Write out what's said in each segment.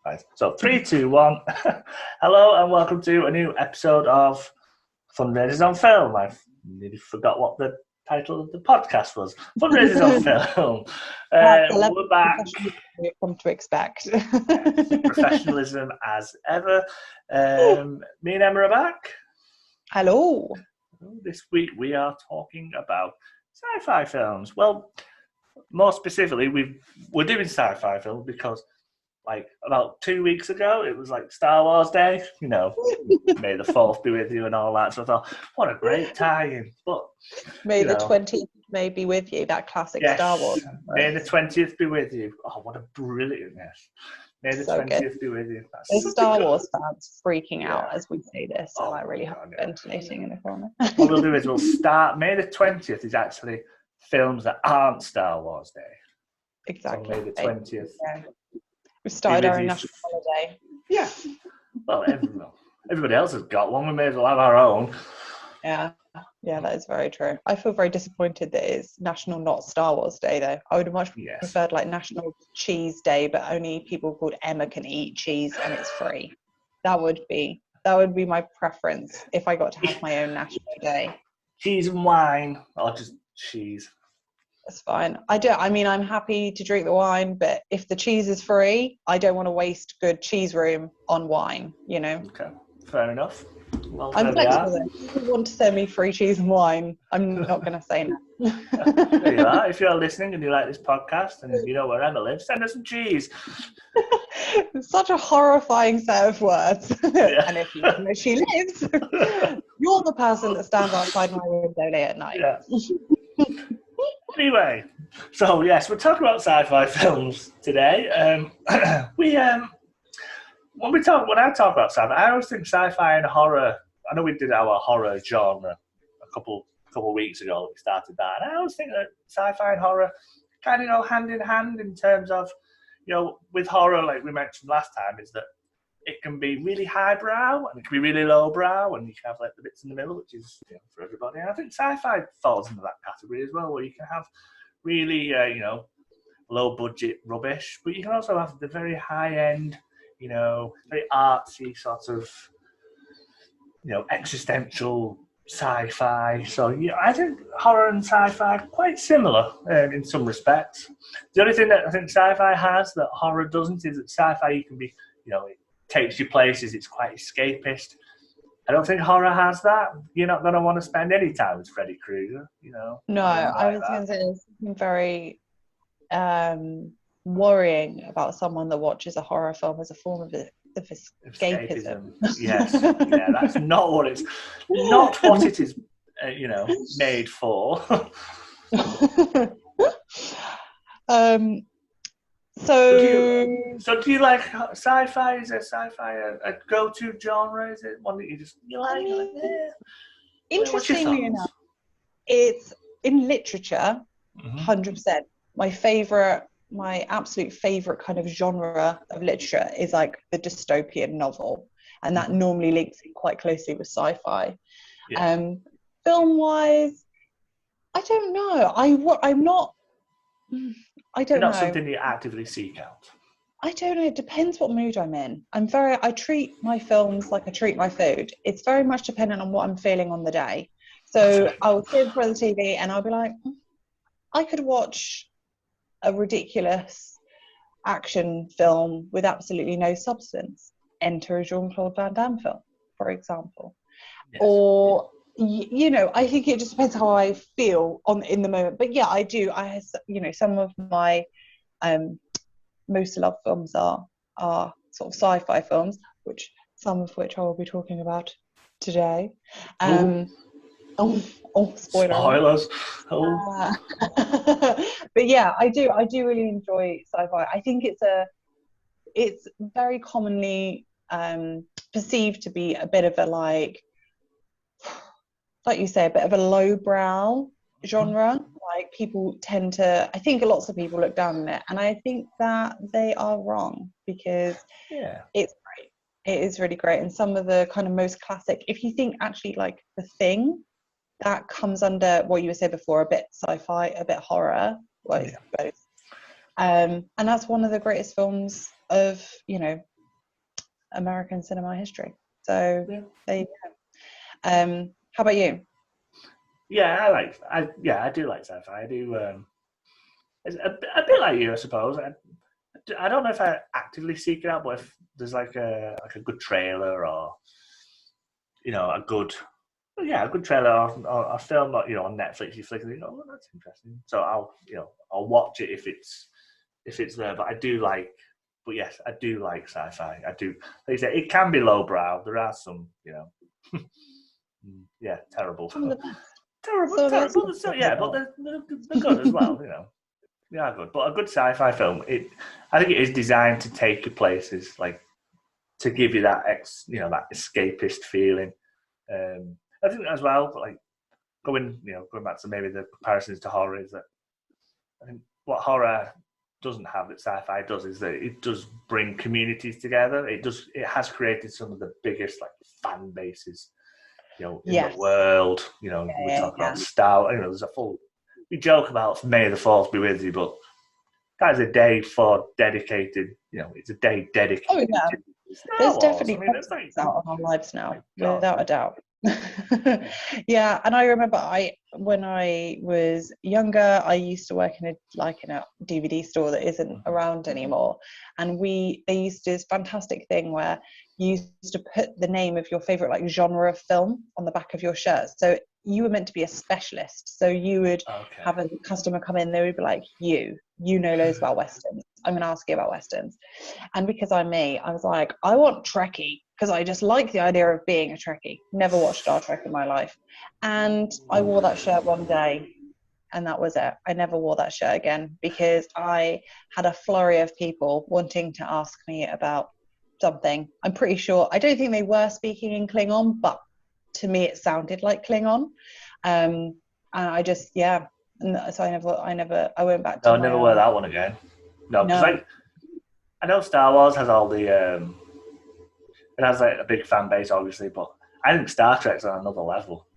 Right. So 3, 2, 1. Hello and welcome to a new episode of Fundraisers on Film. I nearly forgot what the title of the podcast was. Fundraisers on Film. We're back. We've come to expect. Yes, professionalism as ever. Me and Emma are back. Hello. This week we are talking about sci-fi films. Well, more specifically, we're doing sci-fi films because about 2 weeks ago, it was like Star Wars Day, May the 4th be with you and all that. So I thought, what a great tie-in. But May the 20th may be with you, that classic Star Wars. May the 20th be with you. Oh, what a brilliantness. May the 20th be with you. There's Star Wars fans freaking out as we say this, so I really have ventilating in the corner. What we'll do is we'll start, May the 20th is actually films that aren't Star Wars Day. Exactly. So May the 20th. Yeah. We started our national holiday. Yeah. Well, everybody else has got one. We may as well have our own. Yeah, that is very true. I feel very disappointed that it's National Not Star Wars Day, though. I would have much preferred National Cheese Day, but only people called Emma can eat cheese and it's free. That would be my preference if I got to have my own national day. Cheese and wine, or just cheese. That's fine. I'm happy to drink the wine, but if the cheese is free, I don't want to waste good cheese room on wine, Okay, fair enough. Well, I'm flexible then. If you want to send me free cheese and wine, I'm not going to say no. There you are. If you're listening and you like this podcast and you know where Emma lives, send us some cheese. It's such a horrifying set of words. Yeah. And if you know where she lives, you're the person that stands outside my window late at night. Yeah. Anyway, so yes, we're talking about sci-fi films today. When I talk about sci-fi, I always think sci-fi and horror. I know we did our horror genre a couple weeks ago. We started that, and I always think that sci-fi and horror kind of go hand in hand in terms of, with horror, like we mentioned last time, is that it can be really highbrow and it can be really lowbrow, and you can have the bits in the middle, which is for everybody. And I think sci-fi falls into that category as well, where you can have really low budget rubbish, but you can also have the very high end, very artsy sort of existential sci-fi. So I think horror and sci-fi are quite similar in some respects. The only thing that I think sci-fi has that horror doesn't is that sci-fi you can be it takes you places, it's quite escapist. I don't think horror has that. You're not going to want to spend any time with Freddy Krueger, No, I was going to say there's something very worrying about someone that watches a horror film as a form of escapism. Yes, yeah, that's not what it is, made for. So do you like sci-fi? Is sci-fi a go-to genre? Is it one that you like? Interestingly enough, it's in literature, 100%. My absolute favorite kind of genre of literature is the dystopian novel, and that normally links in quite closely with sci-fi. Yeah. Film-wise, I don't know. I don't know. Not something you actively seek out. I don't know. It depends what mood I'm in. I treat my films like I treat my food. It's very much dependent on what I'm feeling on the day. So I'll sit in front of the TV and I'll be like, I could watch a ridiculous action film with absolutely no substance. Enter a Jean-Claude Van Damme film, for example. Yes. Or I think it just depends how I feel in the moment. But yeah, I do. Some of my most loved films are sort of sci-fi films, some of which I will be talking about today. Spoilers. But yeah, I do really enjoy sci-fi. I think it's very commonly perceived to be a bit of a like you say, a bit of a lowbrow genre. People tend to, I think lots of people look down on it, and I think that they are wrong, because it's great. It is really great. And some of the kind of most classic, if you think actually The Thing, that comes under what you were saying before, a bit sci-fi, a bit horror, both. And that's one of the greatest films of American cinema history. So Yeah. there you go. How about you? Yeah, I do like sci-fi. I do. It's a bit like you, I suppose. I don't know if I actively seek it out, but if there's like a good trailer or a good trailer or a film, on Netflix, you flick and you go, oh, that's interesting. So I'll watch it if it's there. But yes, I do like sci-fi. I do. Like you say, it can be lowbrow. There are some, terrible. Some of the best. terrible. So, yeah, but they're good as well. They are good. But a good sci-fi film, I think it is designed to take you places, like to give you that that escapist feeling. I think as well, like going back to maybe the comparisons to horror, is that I think what horror doesn't have that sci-fi does is that it does bring communities together. It has created some of the biggest like fan bases, in the world. We talk about Star. There's a full. We joke about May the 4th be with you, but that is a day for dedicated. It's a day dedicated. Oh yeah, there's definitely out of our lives now, without a doubt. Yeah, and I remember when I was younger, I used to work in a DVD store that isn't around anymore, and they used to do this fantastic thing where you used to put the name of your favorite like genre of film on the back of your shirt. So you were meant to be a specialist, so you would have a customer come in, they would be like, you know loads about westerns, I'm going to ask you about westerns. And because I'm me, I was like, I want Trekkie, because I just like the idea of being a Trekkie. Never watched Star Trek in my life. And I wore that shirt one day, and that was it. I never wore that shirt again, because I had a flurry of people wanting to ask me about something. I'm pretty sure, I don't think they were speaking in Klingon, but to me it sounded like Klingon. And I just, so I went back to I'll never wear that one again. No, because I know Star Wars has all the it has like a big fan base, obviously, but I think Star Trek's on another level.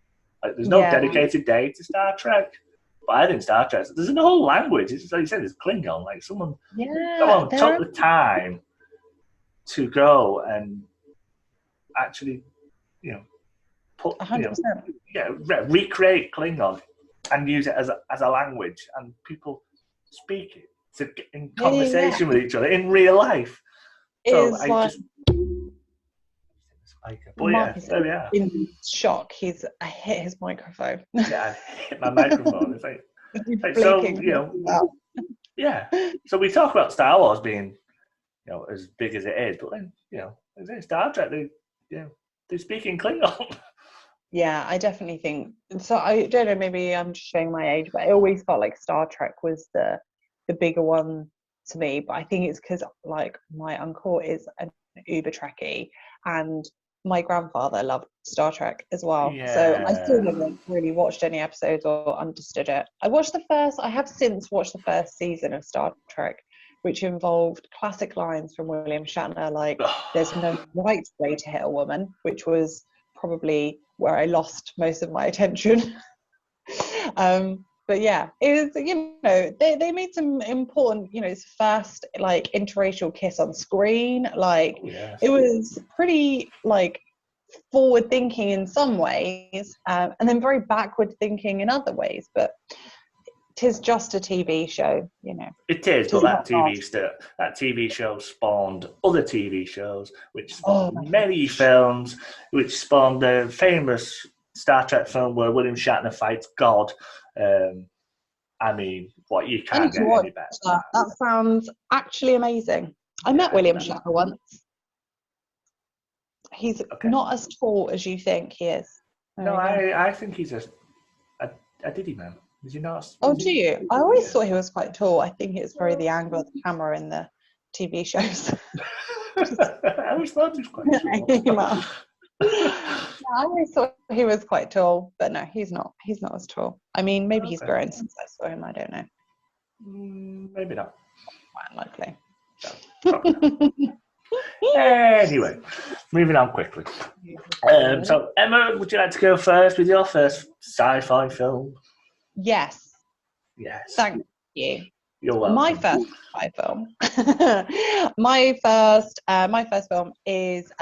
Like, there's no dedicated day to Star Trek, but I think Star Trek, there's a whole language. It's like you said, it's Klingon. Like someone took the time to go and actually, put 100%. recreate Klingon and use it as a language, and people speak it in conversation with each other in real life. So there we are. In shock, I hit his microphone. Yeah, I hit my microphone. It's like so, yeah. So we talk about Star Wars being, as big as it is, but then, Star Trek, they speak in Klingon. Yeah, I definitely think so. I don't know, maybe I'm just showing my age, but I always felt like Star Trek was the bigger one to me. But I think it's because like my uncle is an uber Trekkie, and my grandfather loved Star Trek as well. Yeah. So I still haven't really watched any episodes or understood it. I have since watched the first season of Star Trek, which involved classic lines from William Shatner, like "There's no right way to hit a woman," which was probably where I lost most of my attention. But yeah, it was, they made some important, it's first like interracial kiss on screen. Like it was pretty like forward thinking in some ways, and then very backward thinking in other ways. But tis just a TV show, It is, but that TV show spawned other TV shows, which spawned many films, which spawned the famous Star Trek film where William Shatner fights God. I mean, what, you can't get any better. That sounds actually amazing. I met William Shatner once. He's not as tall as you think he is. No, I think he's a Diddy man. Did you not? Oh, do you? I always thought he was quite tall. I think it's very the angle of the camera in the TV shows. I always thought he was quite tall. I always thought he was quite tall, but no, he's not. He's not as tall. I mean, maybe he's grown since I saw him. I don't know. Maybe not. Quite unlikely. Anyway, moving on quickly. So, Emma, would you like to go first with your first sci-fi film? Yes. Yes. Thank you. You're welcome. My first sci-fi film. My first film is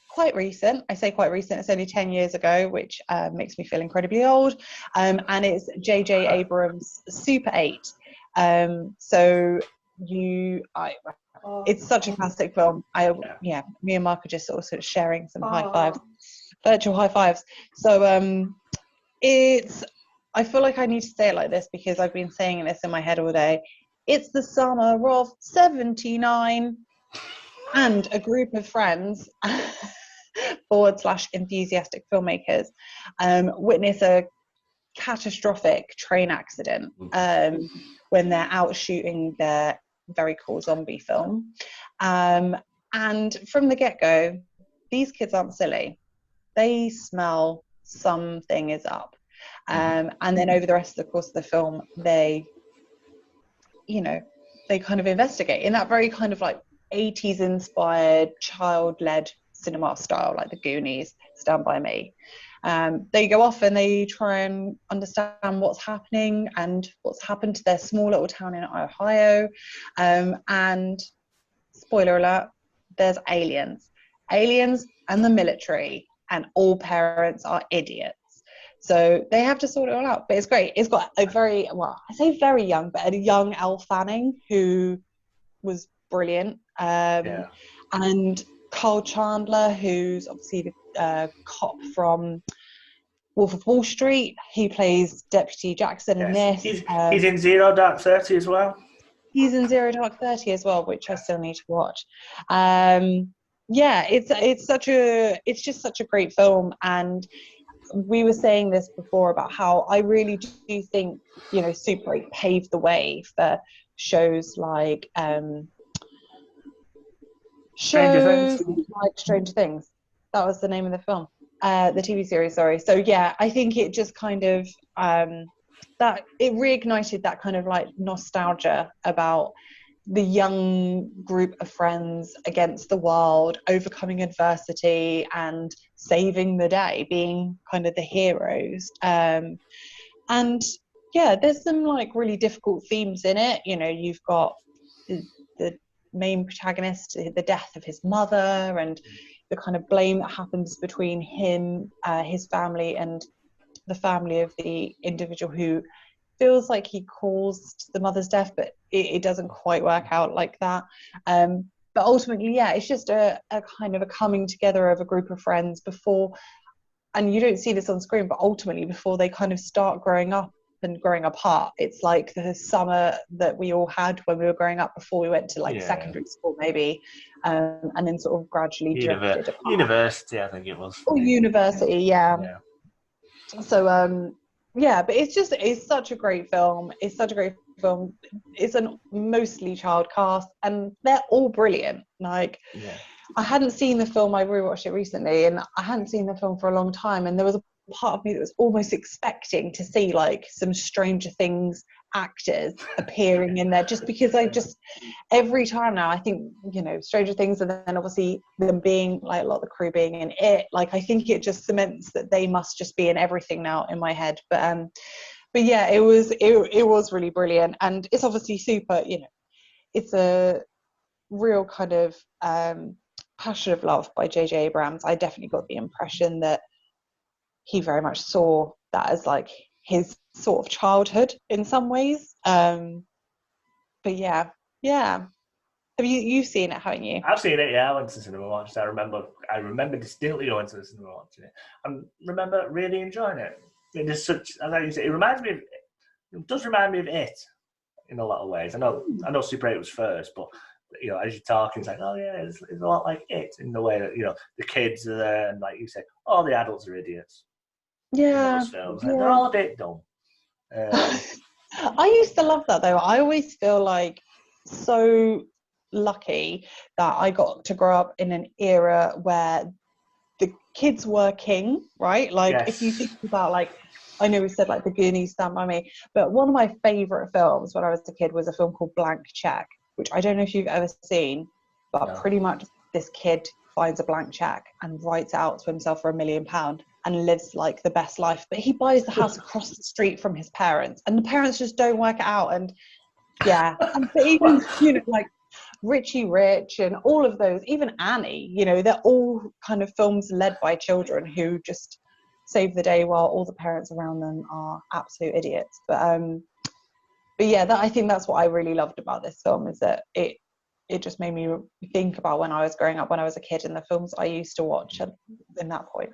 quite recent. I say quite recent. It's only 10 years ago, which makes me feel incredibly old. And it's J.J. Abrams' Super 8. It's such a classic film. Me and Mark are just sort of sharing some high fives, virtual high fives. So I feel like I need to say it like this because I've been saying this in my head all day. It's the summer of 79 and a group of friends / enthusiastic filmmakers witness a catastrophic train accident when they're out shooting their very cool zombie film. And from the get-go, these kids aren't silly. They smell something is up. And then over the rest of the course of the film, they kind of investigate in that very kind of like 80s inspired child-led cinema style, like the Goonies, Stand By Me. They go off and they try and understand what's happening and what's happened to their small little town in Ohio. And spoiler alert, there's aliens and the military, and all parents are idiots. So they have to sort it all out. But it's great. It's got a very, I say very young, but a young Elle Fanning who was brilliant. And Carl Chandler, who's obviously the cop from Wolf of Wall Street. He plays Deputy Jackson in this. He's in Zero Dark 30 as well. He's in Zero Dark 30 as well, which I still need to watch. It's just such a great film. And we were saying this before about how I really do think, Super 8 paved the way for shows like Stranger Things. That was the name of the film, the TV series. Sorry. So yeah, I think it just kind of that it reignited that kind of like nostalgia about the young group of friends against the world, overcoming adversity and saving the day, being kind of the heroes. And yeah, there's some like really difficult themes in it. You've got the main protagonist, the death of his mother, and the kind of blame that happens between him, his family, and the family of the individual who feels like he caused the mother's death, but it doesn't quite work out like that. But ultimately, yeah, it's just a kind of a coming together of a group of friends before, and you don't see this on screen, but ultimately before they kind of start growing up and growing apart. It's like the summer that we all had when we were growing up before we went to secondary school maybe, and then sort of gradually drifted apart. University, I think it was. Or university, yeah. So but it's such a great film. It's a mostly child cast, and they're all brilliant. I hadn't seen the film. I rewatched it recently, and I hadn't seen the film for a long time, and there was a part of me that was almost expecting to see like some Stranger Things actors appearing in there, just because every time now I think Stranger Things, and then obviously them being like a lot of the crew being in it, like I think it just cements that they must just be in everything now in my head. But yeah, it was really brilliant, and it's obviously super. It's a real kind of passion of love by J.J. Abrams. I definitely got the impression that he very much saw that as like his sort of childhood in some ways. But yeah. Have you've seen it, haven't you? I've seen it, yeah. I went to the cinema watched it. I remember distinctly going to the cinema watching it. I remember really enjoying it. It is such, as I say, it does remind me of It in a lot of ways. I know Super 8 was first, but as you're talking, it's like, oh yeah, it's a lot like It in the way that the kids are there, and like you say, all the adults are idiots. Yeah, in those films. They're all a bit dumb. I used to love that though. I always feel like so lucky that I got to grow up in an era where the kids were king, right? Like if you think about like, I know we said like the Goonies, Stand By Me, but one of my favourite films when I was a kid was a film called Blank Check, which I don't know if you've ever seen, but pretty much this kid finds a blank check and writes out to himself for £1 million and lives like the best life. But he buys the house across the street from his parents, and the parents just don't work it out. And Yeah, and but even like Richie Rich and all of those, even Annie, they're all kind of films led by children who just save the day while all the parents around them are absolute idiots. But yeah, I think that's what I really loved about this film, is that it just made me think about when I was growing up, when I was a kid, and the films I used to watch in that point.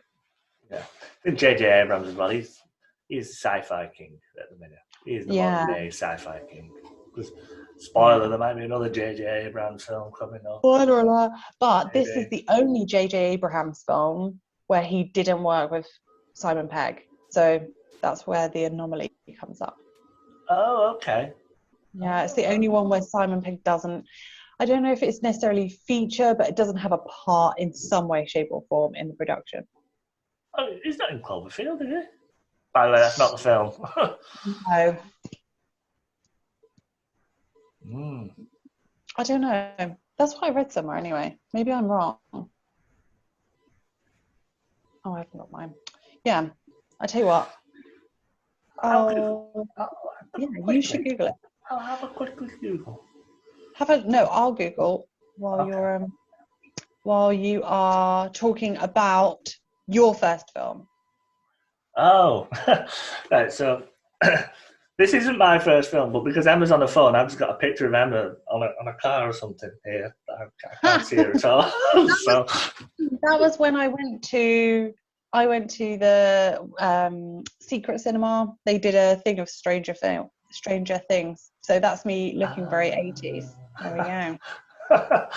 Yeah, and J.J. Abrams as well. He's the sci-fi king at the minute. He's the modern day sci-fi king. Because spoiler, there might be another J.J. Abrams film coming up. Spoiler alert! But maybe. This is the only J.J. Abrams film where he didn't work with Simon Pegg, so that's where the anomaly comes up. Oh, okay. Yeah, it's the only one where Simon Pegg doesn't. I don't know if it's necessarily feature, but it doesn't have a part in some way, shape, or form in the production. Oh, he's not in Cloverfield, is he? By the way, that's not the film. No. Mm. I don't know. That's what I read somewhere anyway. Maybe I'm wrong. Oh, I haven't got mine. Yeah, I tell you what. You should Google it. I'll have a quick Google. I'll Google while you are talking about your first film. Oh, right. So this isn't my first film, but because Emma's on the phone, I've just got a picture of Emma on a car or something here. I can't see her at all. So that was when I went to the secret cinema. They did a thing of Stranger Things. So that's me looking very 80s. There we go.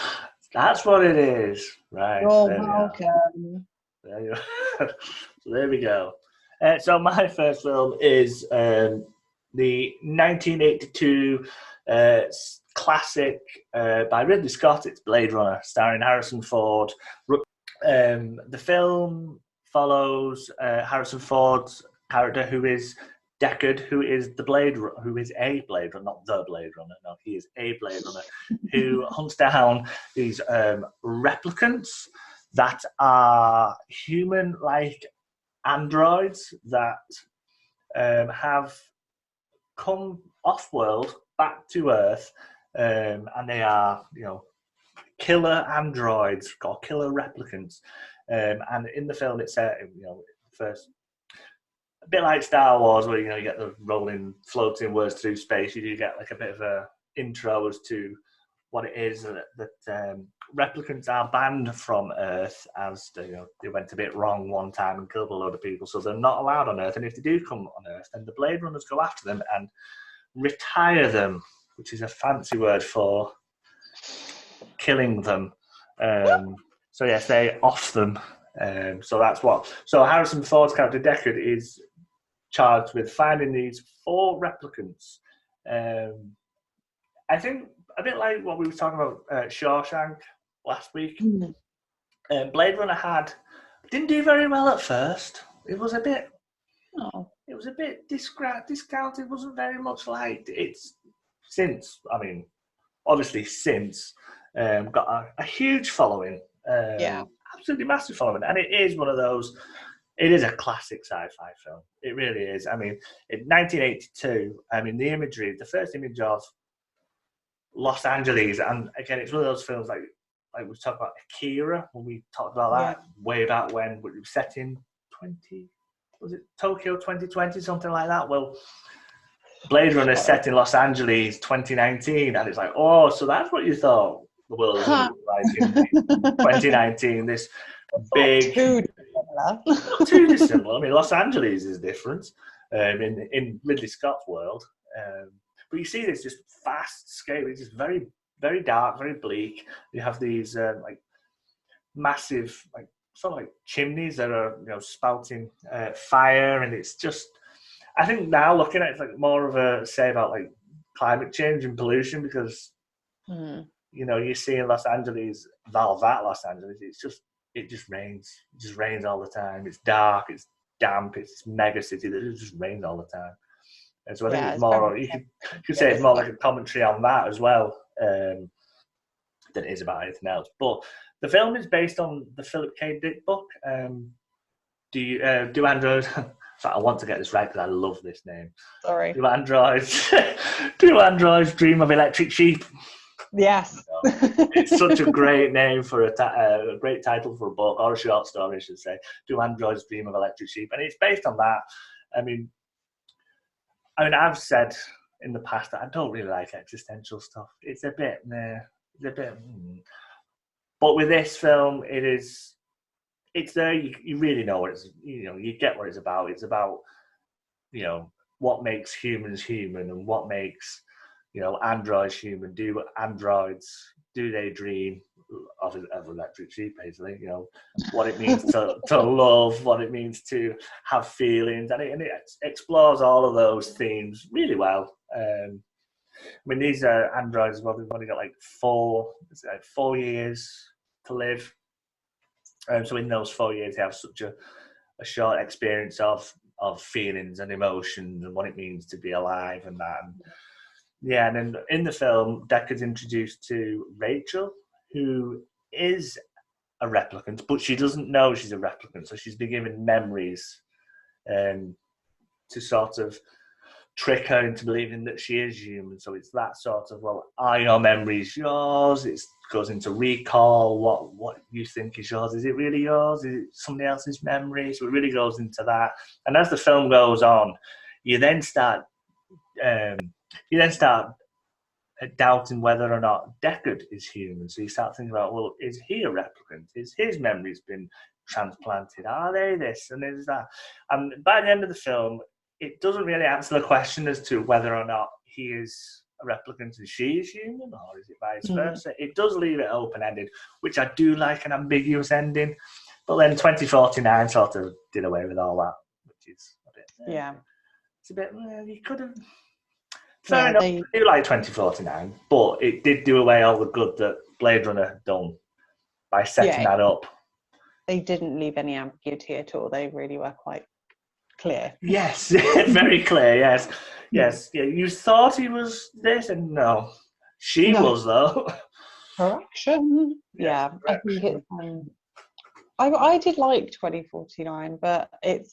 That's what it is. Right. You're welcome. So there we go. So my first film is the 1982 classic by Ridley Scott. It's Blade Runner, starring Harrison Ford. The film follows Harrison Ford's character, who is Deckard, who is a Blade Runner, not the Blade Runner. No, he is a Blade Runner who hunts down these replicants that are human-like androids that have come off-world back to Earth, and they are, killer androids or killer replicants. And in the film, it's first a bit like Star Wars, where you get the rolling, floating words through space. You do get like a bit of a intro as to what it is that replicants are banned from Earth, as they went a bit wrong one time and killed a load of people, so they're not allowed on Earth. And if they do come on Earth, then the Blade Runners go after them and retire them, which is a fancy word for killing them. So yes, they off them. So that's what. So Harrison Ford's character Deckard is charged with finding these 4 replicants. I think a bit like what we were talking about Shawshank last week. Blade Runner didn't do very well at first. It was a bit. Oh. It was a bit discounted. It wasn't very much liked. It's since, obviously since got a huge following. Absolutely massive following, and it is one of those. It is a classic sci-fi film. It really is. In 1982, the imagery, the first image of Los Angeles, and again, it's one of those films like we talked about Akira when we talked about that way back when, it was set in Tokyo 2020, something like that. Well, Blade Runner is set in Los Angeles 2019, and it's like, oh, so that's what you thought the world was going to look like in 2019. This big, not too dissimilar. Los Angeles is different in Ridley Scott's world, but you see this just fast scale. It's just very, very dark, very bleak. You have these massive, sort of like chimneys that are spouting fire, and it's just. I think now looking at it, it's like more of a say about like climate change and pollution, because you see in Los Angeles, Los Angeles, it just rains. It just rains all the time. It's dark, it's damp, it's a mega city that it just rains all the time. And so I think it's more, you could say it's more like a commentary on that as well, than it is about anything else. But the film is based on the Philip K. Dick book. Do androids So I want to get this right because I love this name. Sorry. Do androids dream of electric sheep? Yes. It's such a great name for a great title for a book or a short story, I should say. Do androids dream of electric sheep? And it's based on that. I mean, I've said in the past that I don't really like existential stuff. It's a bit, But with this film, it's there. You really know what you get what it's about. It's about, what makes humans human and what makes, androids human. Do they dream of electric sheep, basically? What it means to love, what it means to have feelings, and it explores all of those themes really well. These are androids. Well, they've only got like 4 years to live. So in those 4 years, they have such a short experience of feelings and emotions and what it means to be alive and that. And then in the film, Deckard's introduced to Rachel, who is a replicant, but she doesn't know she's a replicant. So she's been given memories to sort of trick her into believing that she is human. So it's that sort of, well, are your memories yours? It goes into recall, what you think is yours. Is it really yours? Is it somebody else's memory? So it really goes into that. And as the film goes on, you then start doubting whether or not Deckard is human. So you start thinking about, well, is he a replicant? Is his memories been transplanted? Are they this and is that? And by the end of the film, it doesn't really answer the question as to whether or not he is a replicant and she is human, or is it vice versa? It does leave it open-ended, which I do like, an ambiguous ending. But then 2049 sort of did away with all that, which is a bit... It's a bit... you could have... Fair enough, I do like 2049, but it did do away all the good that Blade Runner had done by setting that up. They didn't leave any ambiguity at all. They really were quite clear. Yes, very clear, yes. Yes, yeah, you thought he was this, and no. She was, though. Correction. Yeah, correction. I think it's... I did like 2049, but it's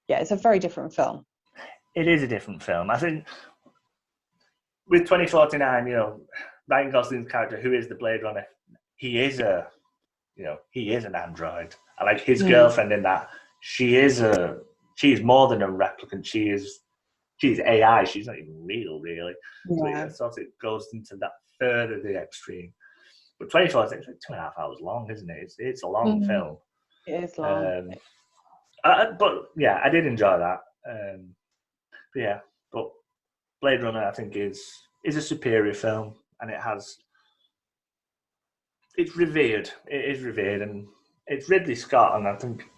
it's a very different film. It is a different film. I think with 2049, Ryan Gosling's character, who is the Blade Runner, he is an android. I like his girlfriend in that. She is more than a replicant. She's AI. She's not even real, really. Yeah. So it goes into that further the extreme. But 24, I think it's like 2.5 hours long, isn't it? It's a long film. It is long. But yeah, I did enjoy that. But Blade Runner, I think, is a superior film, and it's revered. It is revered, and it's Ridley Scott, and I think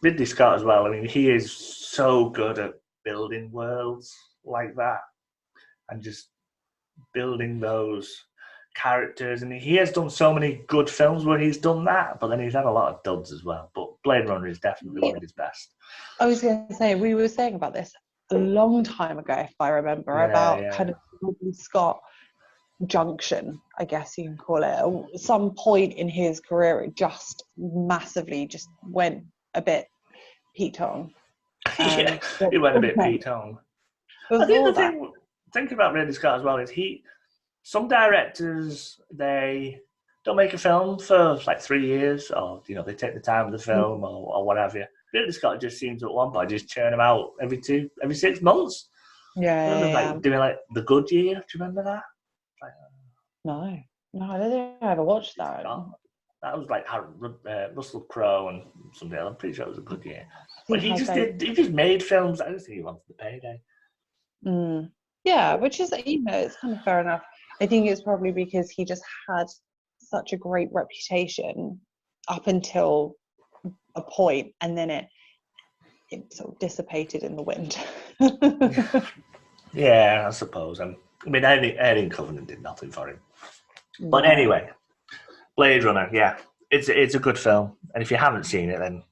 Ridley Scott as well. I mean, he is so good at building worlds like that, and just building those characters. And he has done so many good films where he's done that, but then he's had a lot of duds as well. But Blade Runner is definitely one of his best. I was going to say, we were saying about this a long time ago, if I remember, kind of Ridley Scott junction, I guess you can call it. At some point in his career, it just massively just went a bit Pete-tong. It went a bit Pete-tong. I think the thing about Ridley Scott as well is some directors, they don't make a film for like 3 years, or they take the time of the film or what have you. Ridley Scott just seems at one point just churn them out every 6 months. Doing like The Good Year. Do you remember that? No, I don't think I ever watched that. That was like Russell Crowe and somebody else. I'm pretty sure it was A Good Year. But he just made films. I don't think he wanted the payday. Yeah, which is, it's kind of fair enough. I think it's probably because he just had such a great reputation up until a point, and then it sort of dissipated in the wind. Yeah, I suppose. Alien Covenant did nothing for him. But anyway, Blade Runner, it's a good film, and if you haven't seen it, then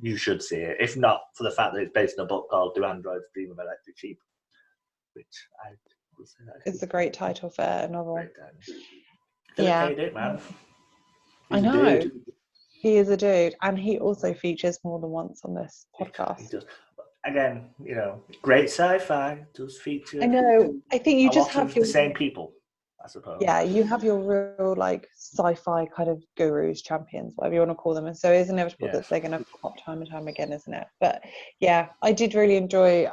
you should see it. If not for the fact that it's based on a book called Do Androids Dream of Electric Sheep, which I will say that it's a great title for a novel. Philip K. Dick, man. I know. He is a dude, and he also features more than once on this He podcast. does. Again, great sci-fi does feature. I know. I think you a just lot have of your the same people, I suppose. yeah, you have your real like sci-fi kind of gurus, champions, whatever you want to call them, and so it's inevitable that they're going to pop time and time again, isn't it? But yeah, I did really enjoy.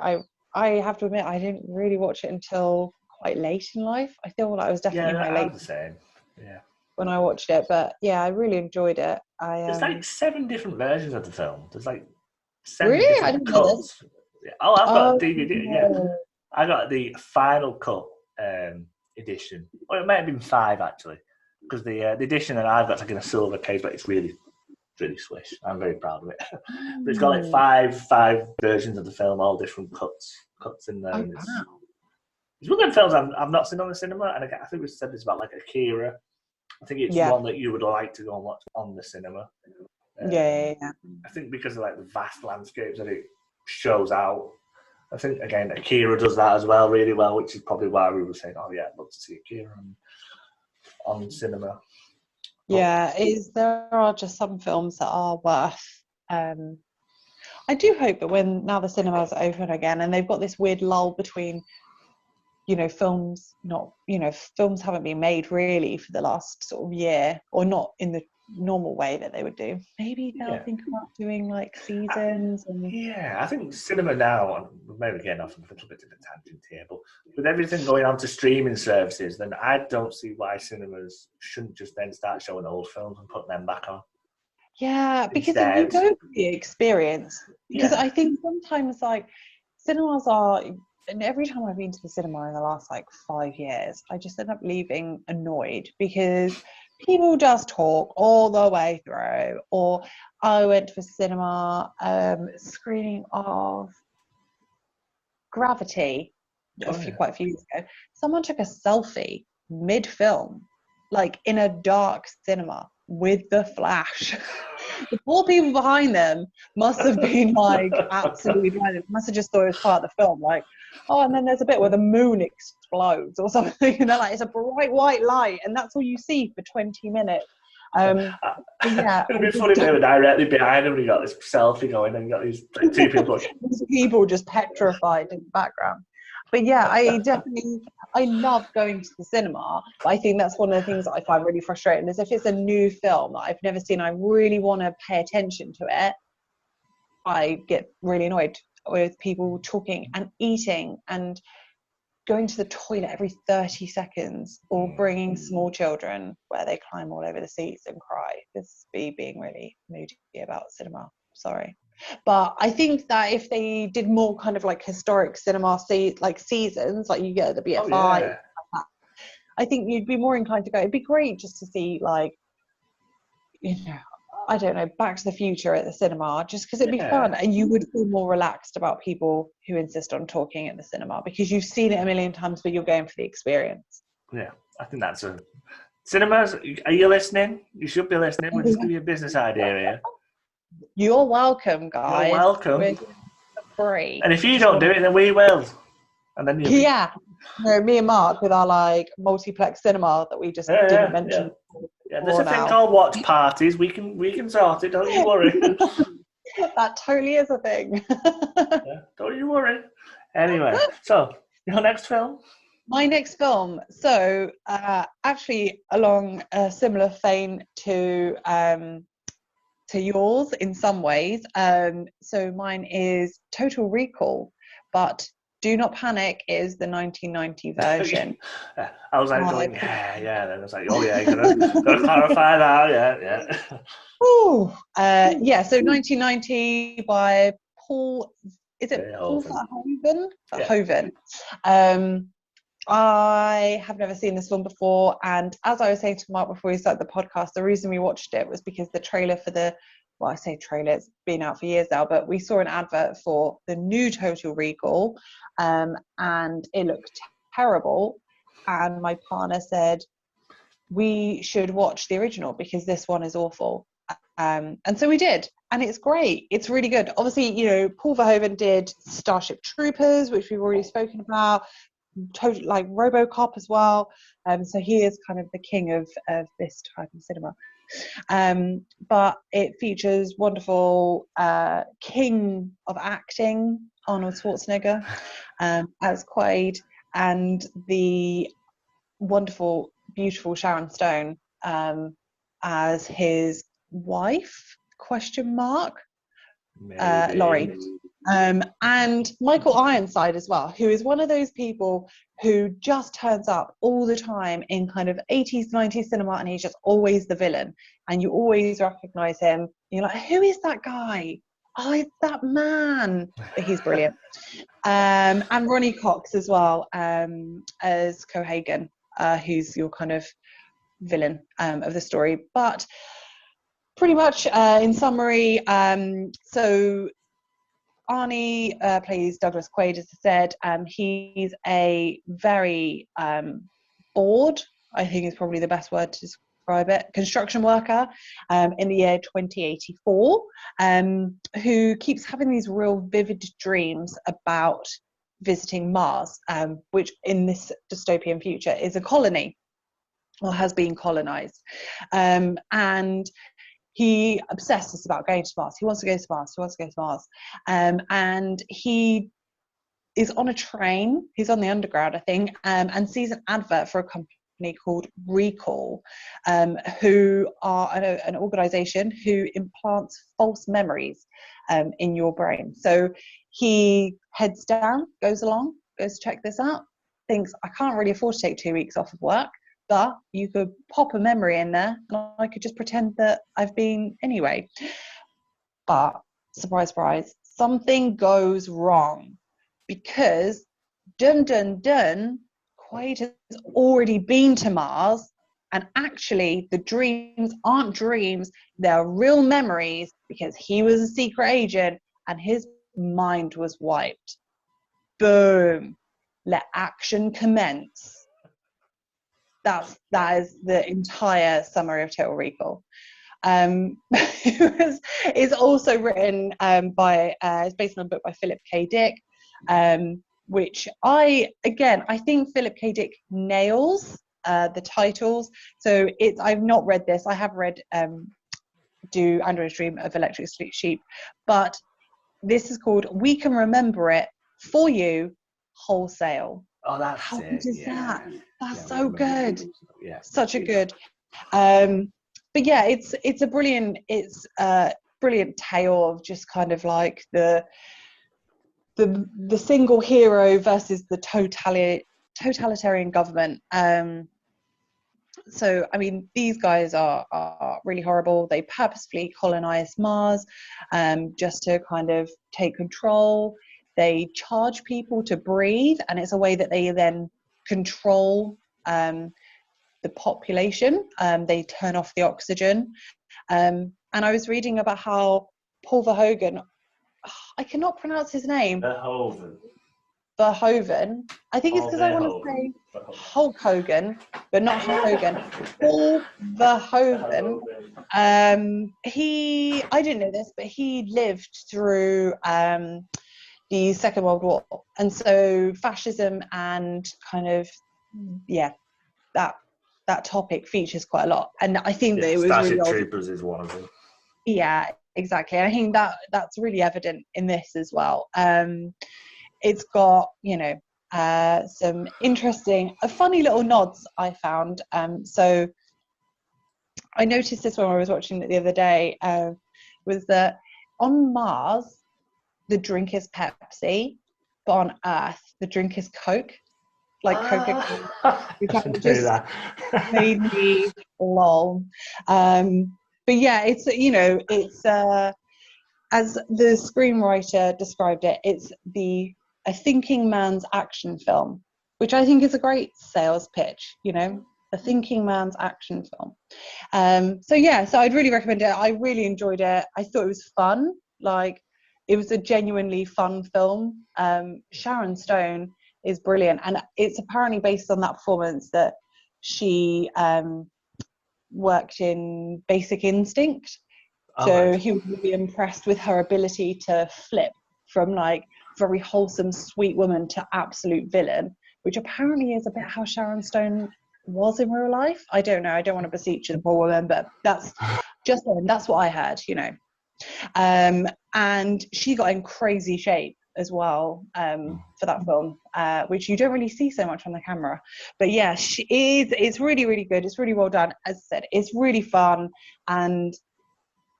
I have to admit, I didn't really watch it until quite late in life. I feel like I was definitely in my I'm late the same. Yeah. when I watched it, but yeah, I really enjoyed it. There's like 7 different versions of the film. There's like 7 Really, I different didn't know this. cuts. Yeah. Oh, I've got Oh DVD. Yeah, no. I got the final cut edition. Or it might have been 5 actually, because the edition that I've got is like in a silver case, but it's really swish. I'm very proud of it. But it's got like five versions of the film, all different cuts in there. Oh, And wow. it's one of the films I've not seen on the cinema, and I think we said this about like Akira. I think it's one that you would like to go and watch on the cinema. Yeah. I think because of like the vast landscapes that it shows out. I think again Akira does that as well really well, which is probably why we were saying, oh yeah, I'd love to see Akira on cinema. Yeah, there are just some films that are worth. I do hope that now the cinemas are open again and they've got this weird lull between, films films haven't been made really for the last sort of year, or not in the normal way that they would do. Maybe they'll think about doing like seasons. I think cinema now, and maybe getting off a little bit of a tangent here, but with everything going on to streaming services, then I don't see why cinemas shouldn't just then start showing old films and putting them back on. Yeah, because if you go for the experience, because I think sometimes like cinemas are, and every time I've been to the cinema in the last like 5 years, I just end up leaving annoyed because people just talk all the way through. Or I went to a cinema screening of Gravity quite a few years ago. Someone took a selfie mid-film, like in a dark cinema with the flash. The poor people behind them must have been like absolutely blinded. Must have just thought it was part of the film, like, oh, and then there's a bit where the moon explodes or something, and they're like, it's a bright white light, and that's all you see for 20 minutes. It'd be funny if they were directly behind him and you got this selfie going and you got these like, 2 people. People just petrified in the background. But yeah, I love going to the cinema, but I think that's one of the things that I find really frustrating is if it's a new film that I've never seen, I really want to pay attention to it. I get really annoyed with people talking and eating and going to the toilet every 30 seconds or bringing small children where they climb all over the seats and cry. This is me being really moody about cinema. Sorry. But I think that if they did more kind of like historic cinema seasons, like you get at the BFI, I think you'd be more inclined to go. It'd be great just to see like, I don't know, Back to the Future at the cinema, just because it'd be fun and you would feel more relaxed about people who insist on talking at the cinema because you've seen it a million times, but you're going for the experience. Yeah, I think that's cinemas. Are you listening? You should be listening. We'll just give you a business idea here. You're welcome, guys. You're welcome. We're free. And if you don't do it, then we will. And then me and Mark with our like multiplex cinema that we just didn't mention. Yeah, there's a thing called watch parties. We can sort it. Don't you worry. That totally is a thing. Don't you worry. Anyway, so your next film. My next film. So actually, along a similar vein to yours in some ways. So mine is Total Recall, but Do Not Panic is the 1990 version. I was like going, yeah. Then I was like, oh yeah, gotta clarify that, yeah. Ooh, so 1990 by Paul. Is it Paul Verhoeven? Verhoeven. I have never seen this film before, and as I was saying to Mark before we started the podcast, the reason we watched it was because the trailer for I say trailer, it's been out for years now, but we saw an advert for the new Total Recall, and it looked terrible, and my partner said we should watch the original because this one is awful, and so we did, and it's great. It's really good. Obviously, Paul Verhoeven did Starship Troopers, which we've already spoken about, like RoboCop as well. So he is kind of the king of this type of cinema. But it features wonderful king of acting, Arnold Schwarzenegger, as Quaid, and the wonderful, beautiful Sharon Stone as his wife, question mark, Laurie. And Michael Ironside as well, who is one of those people who just turns up all the time in kind of 80s, 90s cinema, and he's just always the villain. And you always recognize him. You're like, who is that guy? Oh, it's that man. But he's brilliant. And Ronnie Cox as well, as Cohagen, who's your kind of villain of the story. But pretty much in summary, so Arnie plays Douglas Quaid, as I said. He's a very bored, I think is probably the best word to describe it, construction worker in the year 2084, who keeps having these real vivid dreams about visiting Mars, which in this dystopian future is a colony or has been colonized. And he obsesses about going to Mars. He wants to go to Mars. He wants to go to Mars. And he is on a train. He's on the Underground, I think, and sees an advert for a company called Recall, who are an organization who implants false memories in your brain. So he heads down, goes to check this out, thinks, I can't really afford to take 2 weeks off of work, but you could pop a memory in there and I could just pretend that I've been anyway. But surprise, surprise, something goes wrong because dun dun dun, Quaid has already been to Mars, and actually the dreams aren't dreams, they're real memories because he was a secret agent and his mind was wiped. Boom. Let action commence. That is the entire summary of Total Recall. It's also written it's based on a book by Philip K. Dick, which I think Philip K. Dick nails the titles. So I've not read this. I have read Do Androids Dream of Electric Sheep, but this is called We Can Remember It For You Wholesale. Oh, that's how it. good is Yeah. that? That's so good. Yeah, such a good. But yeah, it's a brilliant tale of just kind of like the single hero versus the totalitarian government. So I mean, these guys are really horrible. They purposefully colonize Mars just to kind of take control. They charge people to breathe, and it's a way that they then control the population. They turn off the oxygen. And I was reading about how Paul Verhoeven, I cannot pronounce his name. Verhoeven. I think it's because I want to say Hulk Hogan, but not Hogan. Paul Verhoeven. I didn't know this, but he lived through the Second World War, and so fascism and kind of that topic features quite a lot. And I think that it was Starship really Troopers is one of them. Yeah, exactly. I think that's really evident in this as well. It's got some interesting, funny little nods I found. So I noticed this when I was watching it the other day. Was that on Mars the drink is Pepsi, but on Earth the drink is Coke, like Coca-Cola, which just made me lol. But yeah, it's as the screenwriter described it, it's a thinking man's action film, which I think is a great sales pitch. A thinking man's action film. So I'd really recommend it. I really enjoyed it. I thought it was fun. Like, it was a genuinely fun film. Sharon Stone is brilliant, and it's apparently based on that performance that she worked in Basic Instinct. So he was really impressed with her ability to flip from like very wholesome, sweet woman to absolute villain, which apparently is a bit how Sharon Stone was in real life. I don't know. I don't want to beseech the poor woman, but that's what I heard, you know. And she got in crazy shape as well for that film, which you don't really see so much on the camera. But yeah, it's really, really good. It's really well done. As I said, it's really fun, and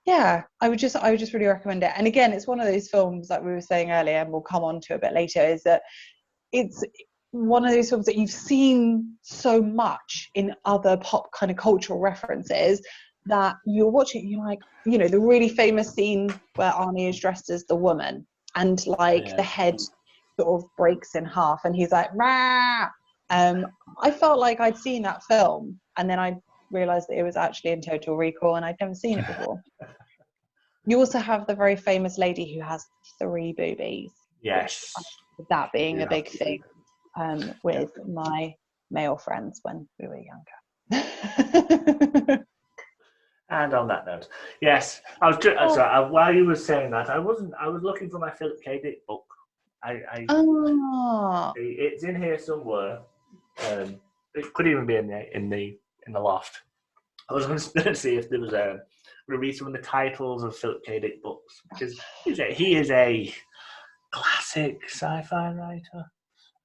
yeah, I would just really recommend it. And again, it's one of those films that we were saying earlier, and we'll come on to a bit later, is that it's one of those films that you've seen so much in other pop kind of cultural references that you're watching, you're like, you know, the really famous scene where Arnie is dressed as the woman and like the head sort of breaks in half and he's like, rah! I felt like I'd seen that film and then I realised that it was actually in Total Recall and I'd never seen it before. You also have the very famous lady who has 3 boobies. Yes. That being a big thing with my male friends when we were younger. And on that note, yes, I was just, sorry, while you were saying that, I was looking for my Philip K. Dick book. It's in here somewhere. It could even be in the loft. I was going to see if there was going to read some of the titles of Philip K. Dick books because he is a classic sci-fi writer.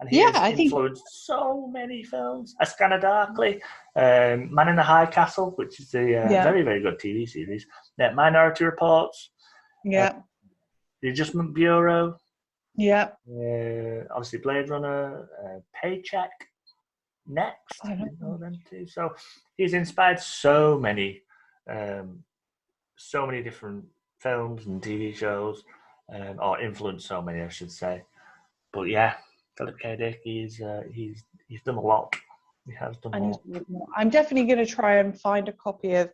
And he has influenced so many films. A Scanner Darkly, Man in the High Castle, which is a very, very good TV series. Minority Reports. Yeah. The Adjustment Bureau. Yeah. Obviously Blade Runner. Paycheck. Next. I don't know them too. So he's inspired so many different films and TV shows, or influenced so many, I should say. But yeah. Philip K. Dick, he's done a lot. He has done a lot. I'm definitely going to try and find a copy of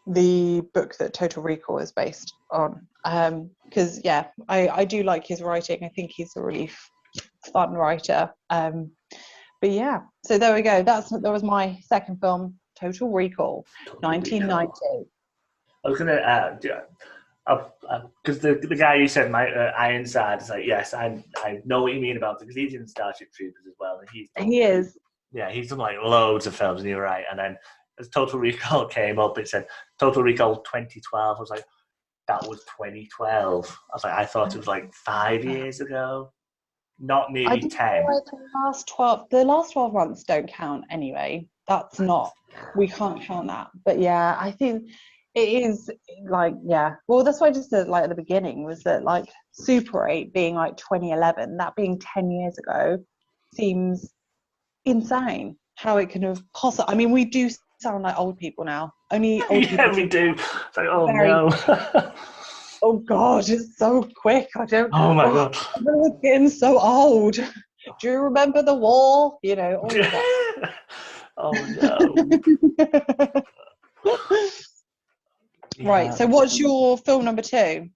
the book that Total Recall is based on. Because I do like his writing. I think he's a really fun writer. But yeah, so there we go. That was my second film, Total Recall, 1990. I was gonna because the guy you said, Ironside, is like, yes, I know what you mean about it because he's in Starship Troopers as well. And he is. Yeah, he's done like loads of films, and you're right. And then as Total Recall came up, it said Total Recall 2012. I was like, that was 2012. I was like, I thought it was like 5 years ago, not nearly 10. Like the last 12 months don't count anyway. That's not. We can't count that. But yeah, I think. It is like, yeah. Well, that's why I just said like at the beginning was that like Super 8 being like 2011, that being 10 years ago, seems insane. How it can have possibly. I mean, we do sound like old people now. Only old people. Yeah, we do. It's like, oh no. Oh God, it's so quick. I don't. Oh my God. I'm getting so old. Do you remember the war? You know. All of that. Oh no. Right, so what's your film number 2?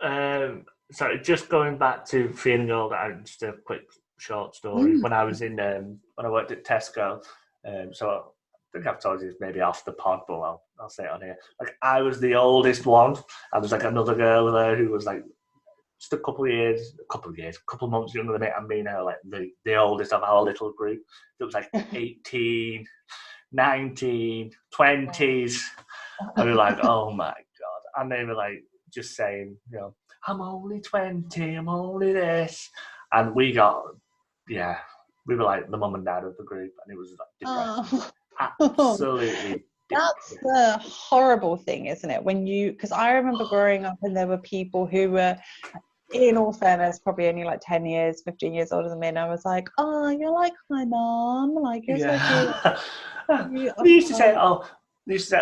So just going back to feeling old, just a quick short story. When I was when I worked at Tesco, so I think I've told you this maybe off the pod, but I'll say it on here. Like I was the oldest one. I was like another girl there who was like just a couple of months younger than me, and me and her like the oldest of our little group. It was like 18, 19, 20s. And we were like, oh my God. And they were like, just saying, you know, I'm only 20, I'm only this. And we were like the mum and dad of the group, and it was like depressing. Absolutely. That's the horrible thing, isn't it? Because I remember growing up and there were people who were, in all fairness, probably only like 10 years, 15 years older than me. And I was like, oh, you're like my mum. Like, you're so cute. They used to say,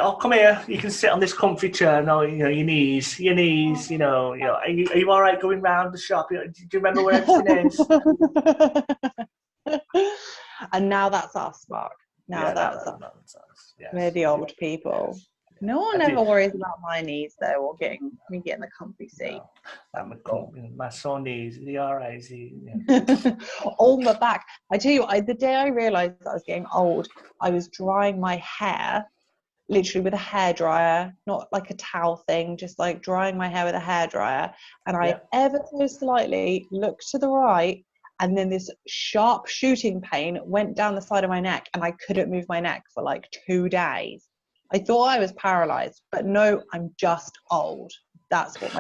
oh, come here, you can sit on this comfy chair, no, you know, your knees, you know, are you all right going round the shop? Do you remember where everything is? And now that's us, Mark. That's us. Yes. We're the old people. Yes. No one ever worries about my knees, though, or getting the comfy seat. No. My sore knees, the RIs. All my back. I tell you, the day I realised that I was getting old, I was drying my hair, literally with a hairdryer, not like a towel thing, just like drying my hair with a hairdryer. And I ever so slightly looked to the right, and then this sharp shooting pain went down the side of my neck, and I couldn't move my neck for like 2 days. I thought I was paralyzed, but no, I'm just old. That's what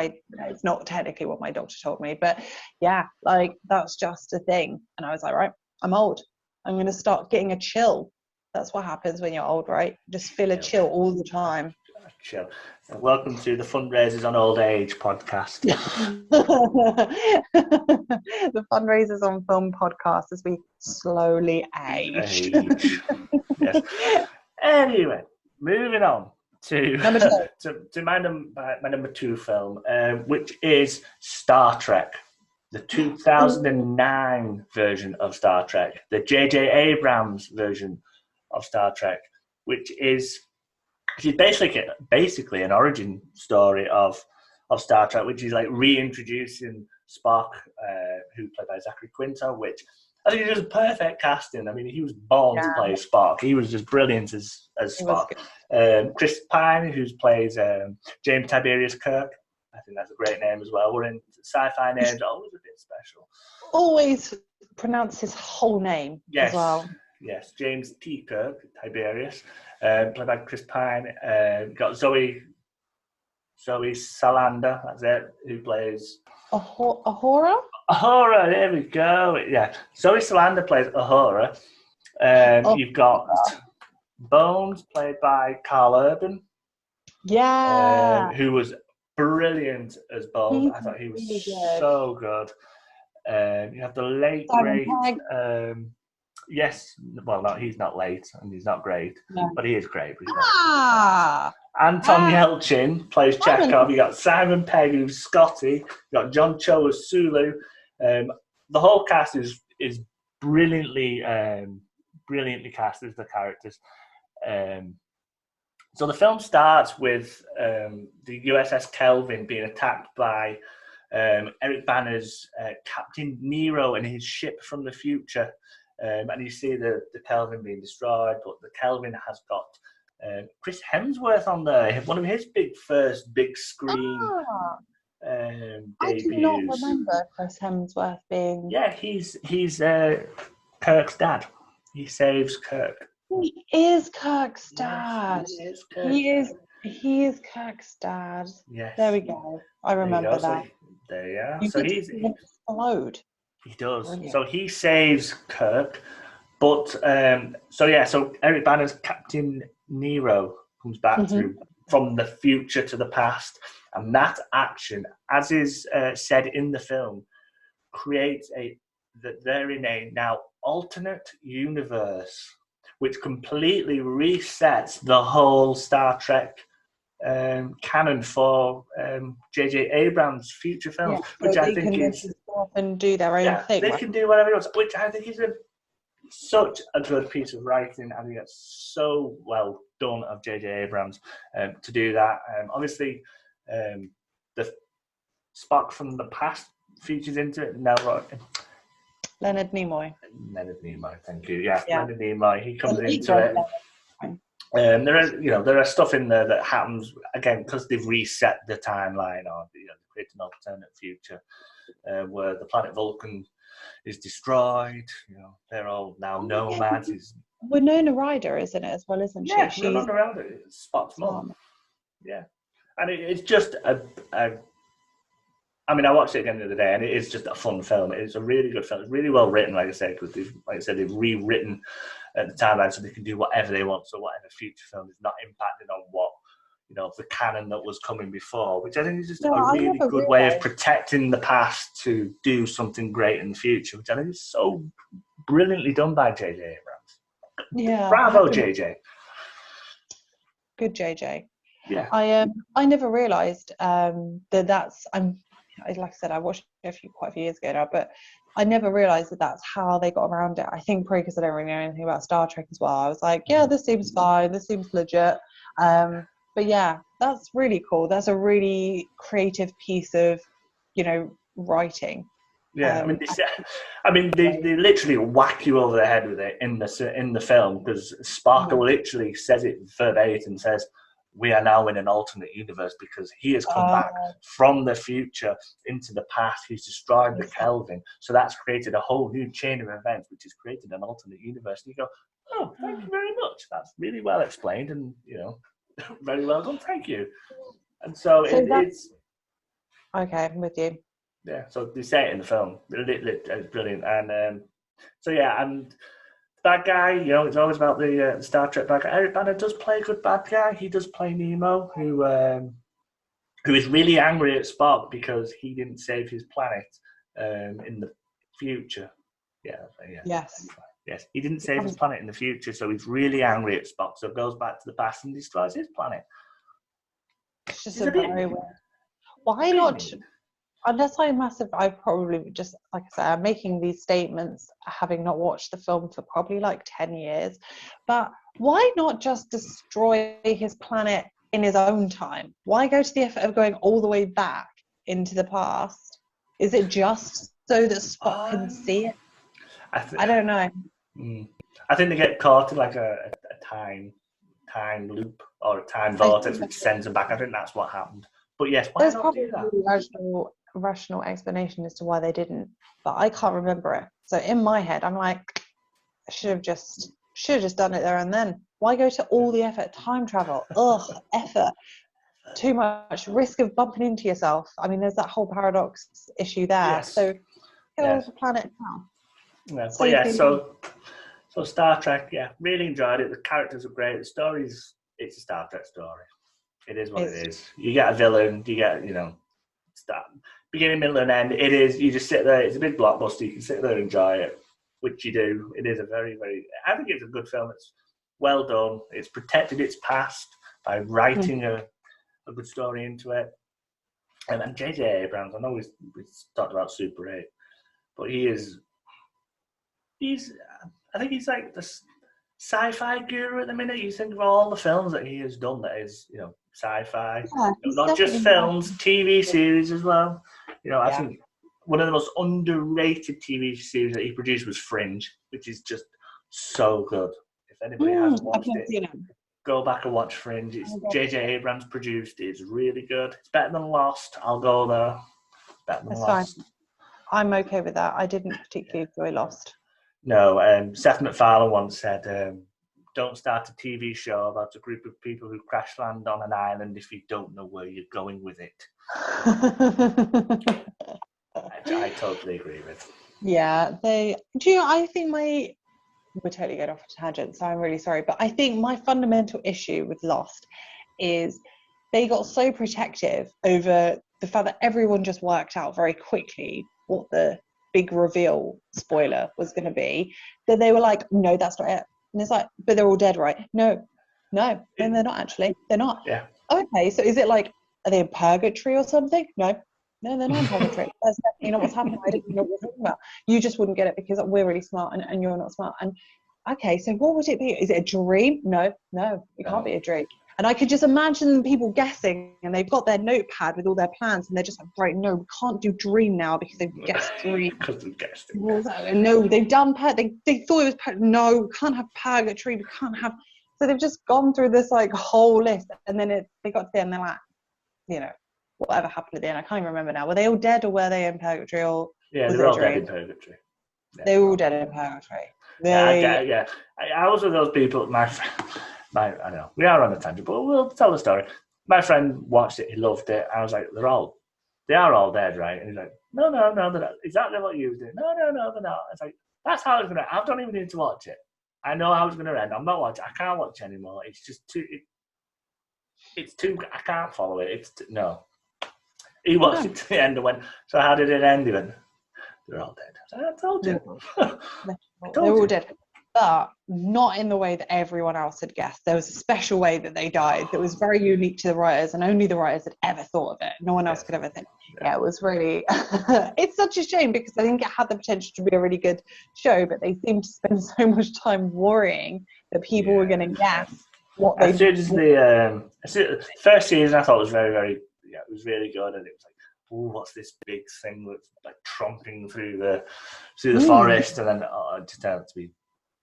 it's not technically what my doctor told me, but yeah, like that's just a thing. And I was like, right, I'm old. I'm going to start getting a chill. That's what happens when you're old, right? Just feel a chill all the time. Chill. Welcome to the Fundraisers on Old Age podcast. The Fundraisers on Film podcast as we slowly age. Yes. Anyway, moving on to Number two. to my number 2 film, which is Star Trek, the 2009 version of Star Trek, the J.J. Abrams version of Star Trek, which is basically an origin story of Star Trek, which is like reintroducing Spock, who played by Zachary Quinto, which I think is perfect casting. I mean, he was born to play Spock. He was just brilliant as Spock. Chris Pine, who plays James Tiberius Kirk. I think that's a great name as well. We're in sci-fi names, always a bit special. Always pronounce his whole name as well. Yes, James T. Kirk, Tiberius, played by Chris Pine. Got Zoe Salander, that's it, who plays... Ahura? Ahura, there we go. Yeah, Zoe Salander plays Ahura. You've got Bones, played by Carl Urban. Yeah. Who was brilliant as Bones. I thought he was really so good. You have the late, great... yes, well, no, he's not late and he's not great, but he is great. Anton Yelchin plays Chekhov. You got Simon Pegg, who's Scotty. You got John Cho as Sulu. The whole cast is brilliantly cast as the characters. So the film starts with the USS Kelvin being attacked by Eric Banner's Captain Nero and his ship from the future. And you see the Kelvin being destroyed, but the Kelvin has got Chris Hemsworth on there, one of his first big screen debuts. I do not remember Chris Hemsworth being... Yeah, he's Kirk's dad. He saves Kirk. He is Kirk's dad. Yes, he is Kirk's dad. Yes. There we go. I remember that. There you are. So he's explode. He does. Brilliant. So he saves Kirk, but so Eric Banner's Captain Nero comes back from the future to the past, and that action, as is said in the film, creates that they're in a now alternate universe, which completely resets the whole Star Trek canon for J.J. Abrams' future films, which I think is and do their own thing. They can do whatever they want, which I think is such a good piece of writing. I think it's so well done of J.J. Abrams to do that. Obviously, the Spock from the past features into it. Now, Leonard Nimoy, thank you. Yeah. Leonard Nimoy. He comes into it. There are stuff in there that happens again because they've reset the timeline, or create an alternate future where the planet Vulcan is destroyed. They're all now nomads. Winona Ryder, isn't it, as well, isn't she? Yeah, she's Winona Ryder. Spock's mom. Yeah, and it's just I mean, I watched it again the other day, and it is just a fun film. It's a really good film. It's really well written, like I said, because they've rewritten the timeline so they can do whatever they want. So whatever future film is not impacted on what the canon that was coming before, which I think is just a really good way of protecting the past to do something great in the future, which I think is so brilliantly done by J.J. Abrams. Yeah, bravo, J.J. Good J.J. Yeah, I never realised that's like I said, I watched it quite a few years ago now, but I never realised that's how they got around it. I think probably because I don't really know anything about Star Trek as well. I was like, yeah, this seems fine, this seems legit. But yeah, that's really cool. That's a really creative piece of, writing. Yeah, they literally whack you over the head with it in the film, because Spock literally says it verbatim, says, we are now in an alternate universe because he has come back from the future into the past. He's destroyed the Kelvin. So that's created a whole new chain of events, which has created an alternate universe. And you go, oh, thank you very much. That's really well explained and, very well done. Thank you. And so it's... Okay, I'm with you. Yeah, so they say it in the film. It's brilliant. And and bad guy, it's always about the Star Trek bad guy. Eric Bana does play a good bad guy. He does play Nemo, who is really angry at Spock because he didn't save his planet in the future. Yes, he didn't save his planet in the future, so he's really angry at Spock. So goes back to the past and destroys his planet. It's just a very weird. Why not? Unless I probably just, like I said, I'm making these statements having not watched the film for probably like 10 years. But why not just destroy his planet in his own time? Why go to the effort of going all the way back into the past? Is it just so that Spock can see it? I don't know. I think they get caught in like a time loop or a time vortex which sends them back. I think that's what happened. But yes, why not do that? There's probably a rational explanation as to why they didn't, but I can't remember it. So in my head, I'm like, I should have just done it there and then. Why go to all the effort? Time travel, effort, too much risk of bumping into yourself. I mean, there's that whole paradox issue there. Yes. So get off the planet now. Yeah, but yeah, so Star Trek, really enjoyed it. The characters are great. The story's, it's a Star Trek story. It is what it is. You get a villain, you get, start, beginning, middle, and end. It is, you just sit there. It's a big blockbuster. You can sit there and enjoy it, which you do. It is a very, very, I think it's a good film. It's well done. It's protected its past by writing a good story into it. And J.J. Abrams, I know we talked about Super 8, but I think he's like the sci-fi guru at the minute. You think of all the films that he has done that is, sci-fi. Not just films, TV series as well. I think one of the most underrated TV series that he produced was Fringe, which is just so good. If anybody hasn't watched it, go back and watch Fringe. It's J.J. Abrams produced. It's really good. It's better than Lost. I'll go there. Better than Lost. Fine. I'm okay with that. I didn't particularly enjoy Lost. No, Seth MacFarlane once said, don't start a TV show about a group of people who crash land on an island if you don't know where you're going with it. I totally agree with. Yeah, I think we're totally going off a tangent, so I'm really sorry, but I think my fundamental issue with Lost is they got so protective over the fact that everyone just worked out very quickly what the big reveal spoiler was going to be, that they were like, no, that's not it. And it's like, but they're all dead, right? No, and they're not actually. They're not. Yeah. Okay, so is it like, are they in purgatory or something? No, they're not in purgatory. That's definitely not what's happening. I didn't know what we're talking about. You just wouldn't get it because we're really smart and you're not smart. And okay, so what would it be? Is it a dream? No, it can't be a dream. And I could just imagine people guessing, and they've got their notepad with all their plans, and they're just like, right, no, we can't do dream now because they've guessed dream. Because they've guessed it. No, they've done they thought it was no, we can't have purgatory, we can't have. So they've just gone through this like whole list, and then they got to the end, and they're like, whatever happened at the end, I can't even remember now. Were they all dead, or were they in purgatory? Or they're all dead in purgatory. Yeah. They were all dead in purgatory. I was with those people. I don't know. We are on a tangent, but we'll tell the story. My friend watched it. He loved it. I was like, they are all dead, right? And he's like, no, they're not. Exactly what you did. No, they're not. I was like, that's how it's going to. I don't even need to watch it. I know how it's going to end. I'm not watching. I can't watch anymore. It's just too. It's too. I can't follow it. No. He watched it to the end and went, so how did it end? He went, they're all dead. I told you. They're all dead. But not in the way that everyone else had guessed. There was a special way that they died that was very unique to the writers, and only the writers had ever thought of it. No one else could ever think. Yeah, it was really... It's such a shame because I think it had the potential to be a really good show, but they seemed to spend so much time worrying that people were going to guess what they did. The first season I thought was very, very... Yeah, it was really good, and it was like, oh, what's this big thing that's like tromping through the forest, and then it just turned out to be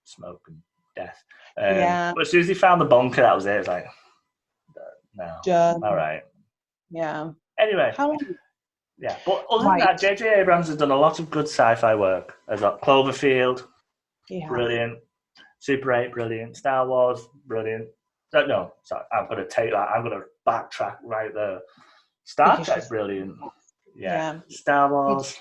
smoke and death. But as soon as they found the bunker, that was it. It was like, No. Done. All right. Yeah. Anyway. How long? Yeah, but other than Right. that, J.J. Abrams has done a lot of good sci-fi work. There's like Cloverfield, Yeah. brilliant. Super 8, brilliant. Star Wars, brilliant. No, sorry, I'm going to take that. I'm going to backtrack right there. Star Trek, brilliant. Yeah. Star Wars.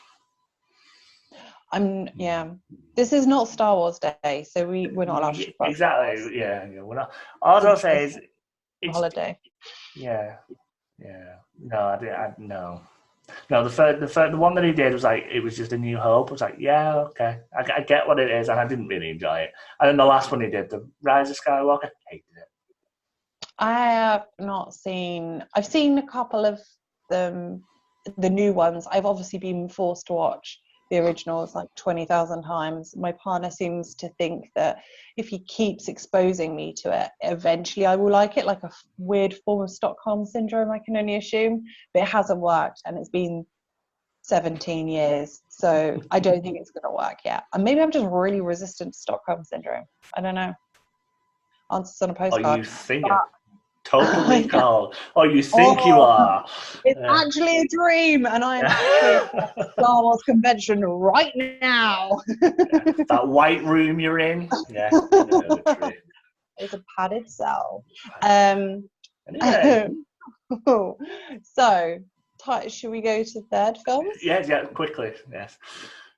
This is not Star Wars Day, so we're not allowed to talk about exactly. Star Wars. Yeah, we're not. All I'll say is it's holiday. Yeah. No, no. No, the one that he did was like, it was just A New Hope. I was like, yeah, okay, I get what it is, and I didn't really enjoy it. And then the last one he did, The Rise of Skywalker, hated it. I have not seen. I've seen a couple of them, the new ones. I've obviously been forced to watch the originals like 20,000 times. My partner seems to think that if he keeps exposing me to it, eventually I will like it, like a weird form of Stockholm syndrome, I can only assume. But it hasn't worked, and it's been 17 years, so I don't think it's going to work yet. And maybe I'm just really resistant to Stockholm syndrome. I don't know. Answers on a postcard. Oh, you think it? Totally called. Oh, you think you are. It's actually a dream, and I am actually at the Star Wars convention right now. That white room you're in. Yeah. It's a padded cell. Anyway. So, should we go to third films? Yeah, quickly. Yes.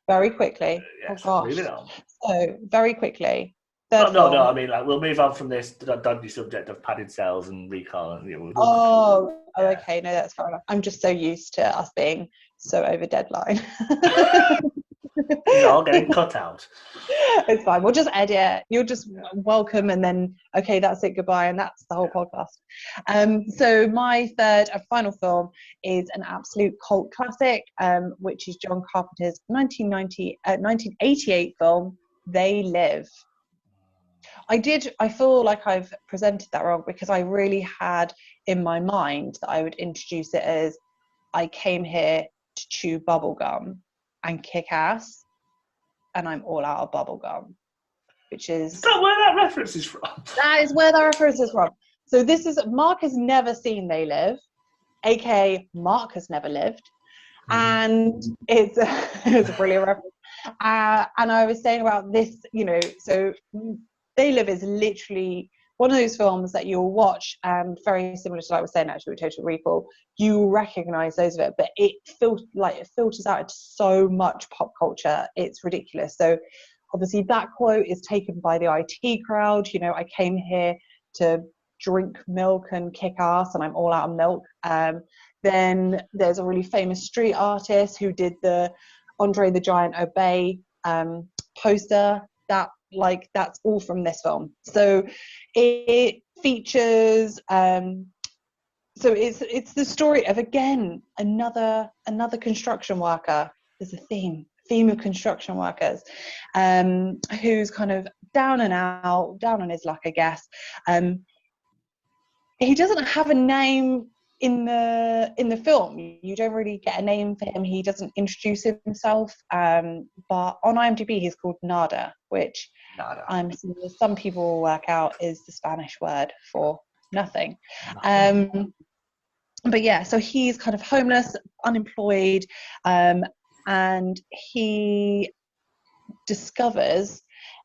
Very quickly. Yes. Oh gosh. Move it on. So, very quickly. No. I mean, like, we'll move on from this dodgy subject of padded cells and recall. And, Okay. No, that's fair enough. I'm just so used to us being so over deadline. It's all getting cut out. It's fine. We'll just edit. You'll just welcome, and then okay, that's it. Goodbye, and that's the whole podcast. So my third and final film is an absolute cult classic, which is John Carpenter's 1988 film, They Live. I feel like I've presented that wrong, because I really had in my mind that I would introduce it as I came here to chew bubblegum and kick ass, and I'm all out of bubblegum, which is that where that reference is from? That is where that reference is from. So Mark has never seen They Live, aka Mark has never lived, and it's a brilliant reference. And I was saying about this, so They Live is literally one of those films that you'll watch, and very similar to what I was saying actually with Total Recall, you recognise those of it, but it filters out into so much pop culture, it's ridiculous. So obviously that quote is taken by the IT crowd, I came here to drink milk and kick ass, and I'm all out of milk. Then there's a really famous street artist who did the Andre the Giant Obey poster, that's all from this film. So it features so it's the story of, again, another construction worker. There's a theme of construction workers, who's kind of down and out, down on his luck, I guess. He doesn't have a name in the film. You don't really get a name for him. He doesn't introduce himself, but on IMDb he's called Nada, which I'm sure some people will work out is the Spanish word for nothing. But yeah, so he's kind of homeless, unemployed, and he discovers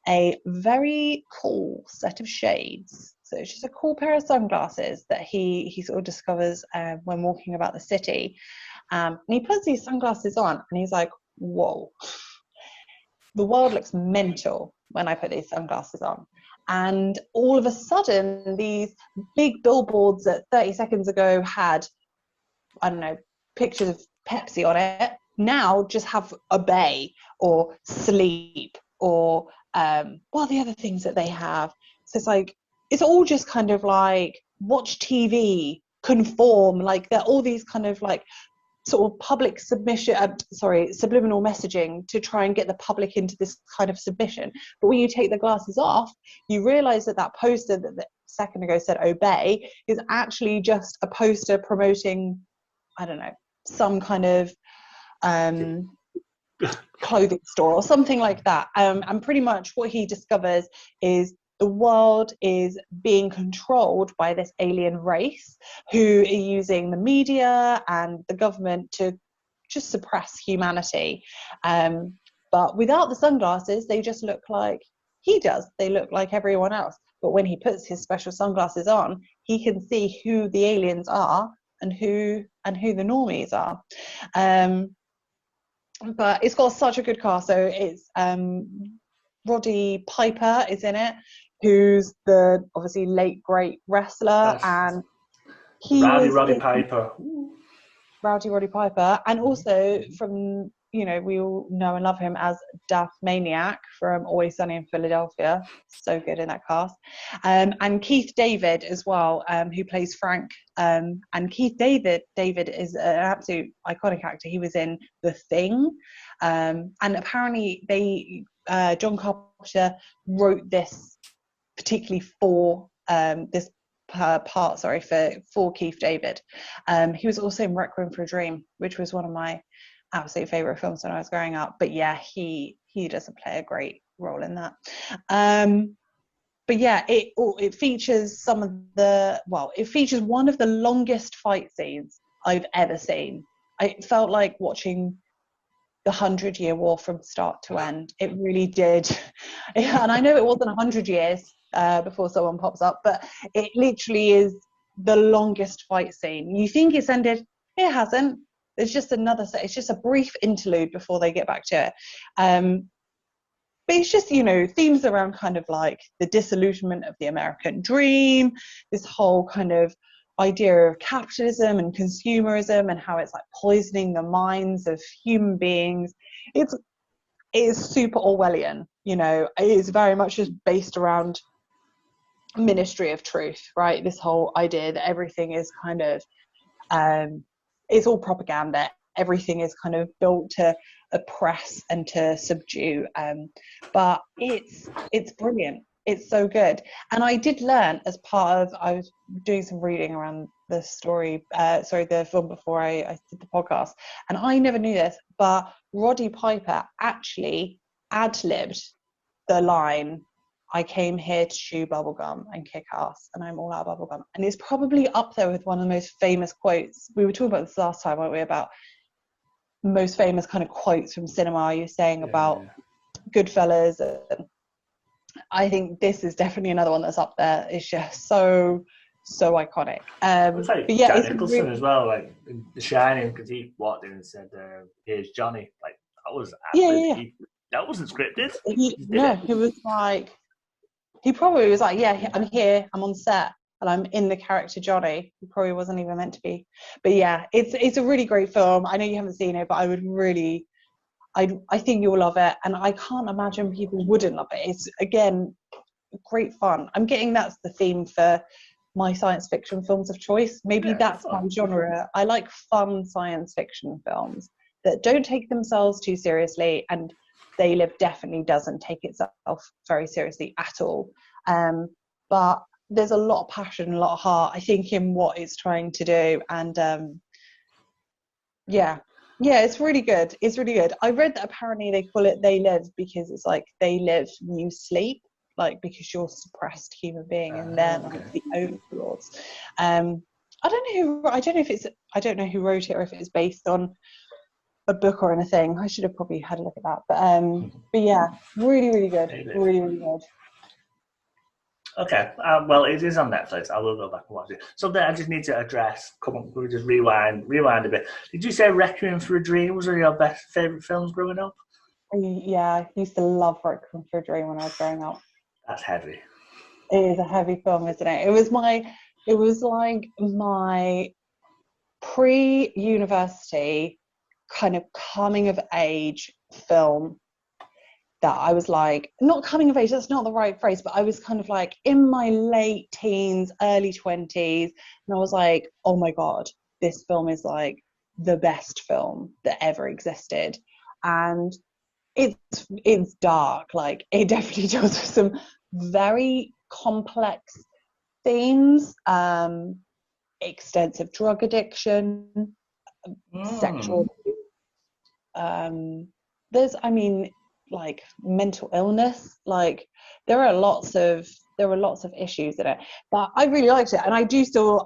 a very cool set of shades. So it's just a cool pair of sunglasses that he sort of discovers when walking about the city. And he puts these sunglasses on, and he's like, whoa, the world looks mental when I put these sunglasses on. And all of a sudden, these big billboards that 30 seconds ago had, I don't know, pictures of Pepsi on it, now just have Obey or Sleep or what are the other things that they have? So it's like, it's all just kind of like watch TV, conform, like they're all these kind of like sort of public subliminal messaging to try and get the public into this kind of submission. But when you take the glasses off, you realize that poster that a second ago said Obey is actually just a poster promoting, I don't know, some kind of clothing store or something like that. And pretty much what he discovers is the world is being controlled by this alien race who are using the media and the government to just suppress humanity. But without the sunglasses, they just look like he does. They look like everyone else. But when he puts his special sunglasses on, he can see who the aliens are and who the normies are. But it's got such a good cast. So it's Roddy Piper is in it, who's the obviously late great wrestler, and he Rowdy was Roddy Piper. Roddy Piper, and also from, you know, we all know and love him as Daft Maniac from Always Sunny in Philadelphia. So good in that cast. And Keith David as well, who plays Frank. And Keith David is an absolute iconic actor. He was in The Thing. And apparently John Carpenter wrote this particularly for this part for Keith David. He was also in Requiem for a Dream, which was one of my absolute favorite films when I was growing up. But yeah, he doesn't play a great role in that. But yeah, it features it features one of the longest fight scenes I've ever seen. It felt like watching the 100-Year War from start to end. It really did. And I know it wasn't 100 years before someone pops up, but it literally is the longest fight scene. You think it's ended, it hasn't. There's just it's just a brief interlude before they get back to it. But it's just, you know, themes around kind of like the disillusionment of the American dream, this whole kind of idea of capitalism and consumerism and how it's like poisoning the minds of human beings. It is super Orwellian, you know. It is very much just based around Ministry of Truth, right? This whole idea that everything is kind of it's all propaganda. Everything is kind of built to oppress and to subdue. But it's brilliant. It's so good. And I did learn as part of, I was doing some reading around the the film before I did the podcast. And I never knew this, but Roddy Piper actually ad-libbed the line, "I came here to chew bubblegum and kick ass, and I'm all out of bubblegum." And it's probably up there with one of the most famous quotes. We were talking about this last time, weren't we, about most famous kind of quotes from cinema. You're saying about Goodfellas. And I think this is definitely another one that's up there. It's just so iconic. It's like Jack Nicholson as well, like in The Shining, because he walked in and said, "Here's Johnny." Like that was that wasn't scripted. He was like, he probably was like, "Yeah, I'm here, I'm on set, and I'm in the character Johnny." He probably wasn't even meant to be. But yeah, it's a really great film. I know you haven't seen it, but I think you'll love it, and I can't imagine people wouldn't love it. It's, again, great fun. I'm getting that's the theme for my science fiction films of choice. Maybe that's my genre. I like fun science fiction films that don't take themselves too seriously, and They Live definitely doesn't take itself very seriously at all. But there's a lot of passion, a lot of heart, I think, in what it's trying to do. And it's really good. It's really good. I read that apparently they call it They Live because it's like they live, you sleep, like because you're a suppressed human being and they're like the overlords. I don't know who wrote it or if it's based on a book or anything. I should have probably had a look at that. But yeah, really, really good. Really, really good. Okay, well, it is on Netflix. I will go back and watch it. Something I just need to address. Come on, we'll just rewind a bit. Did you say Requiem for a Dream was one of your best favourite films growing up? Yeah, I used to love Requiem for a Dream when I was growing up. That's heavy. It is a heavy film, isn't it? It was like my pre-university kind of coming of age film that I was like, not coming of age, that's not the right phrase, but I was kind of like in my late teens, early 20s, and I was like, oh my God, this film is like the best film that ever existed. And it's dark, like it definitely deals with some very complex themes, extensive drug addiction, sexual there's, I mean, like mental illness, like there are lots of there were lots of issues in it, but I really liked it, and I do still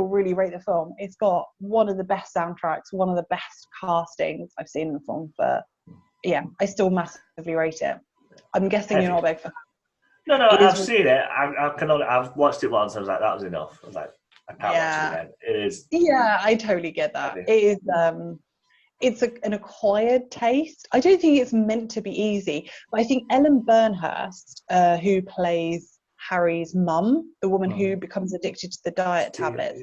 really rate the film. It's got one of the best soundtracks, one of the best castings I've seen in the film. For I still massively rate it. I'm guessing you're not a big fan. No, I've seen it. I've watched it once. I was like, that was enough. I was like, I can't watch it again. It is. Yeah, I totally get that. It is. It's an acquired taste. I don't think it's meant to be easy, but I think Ellen Burnhurst, who plays Harry's mum, the woman who becomes addicted to the diet tablets,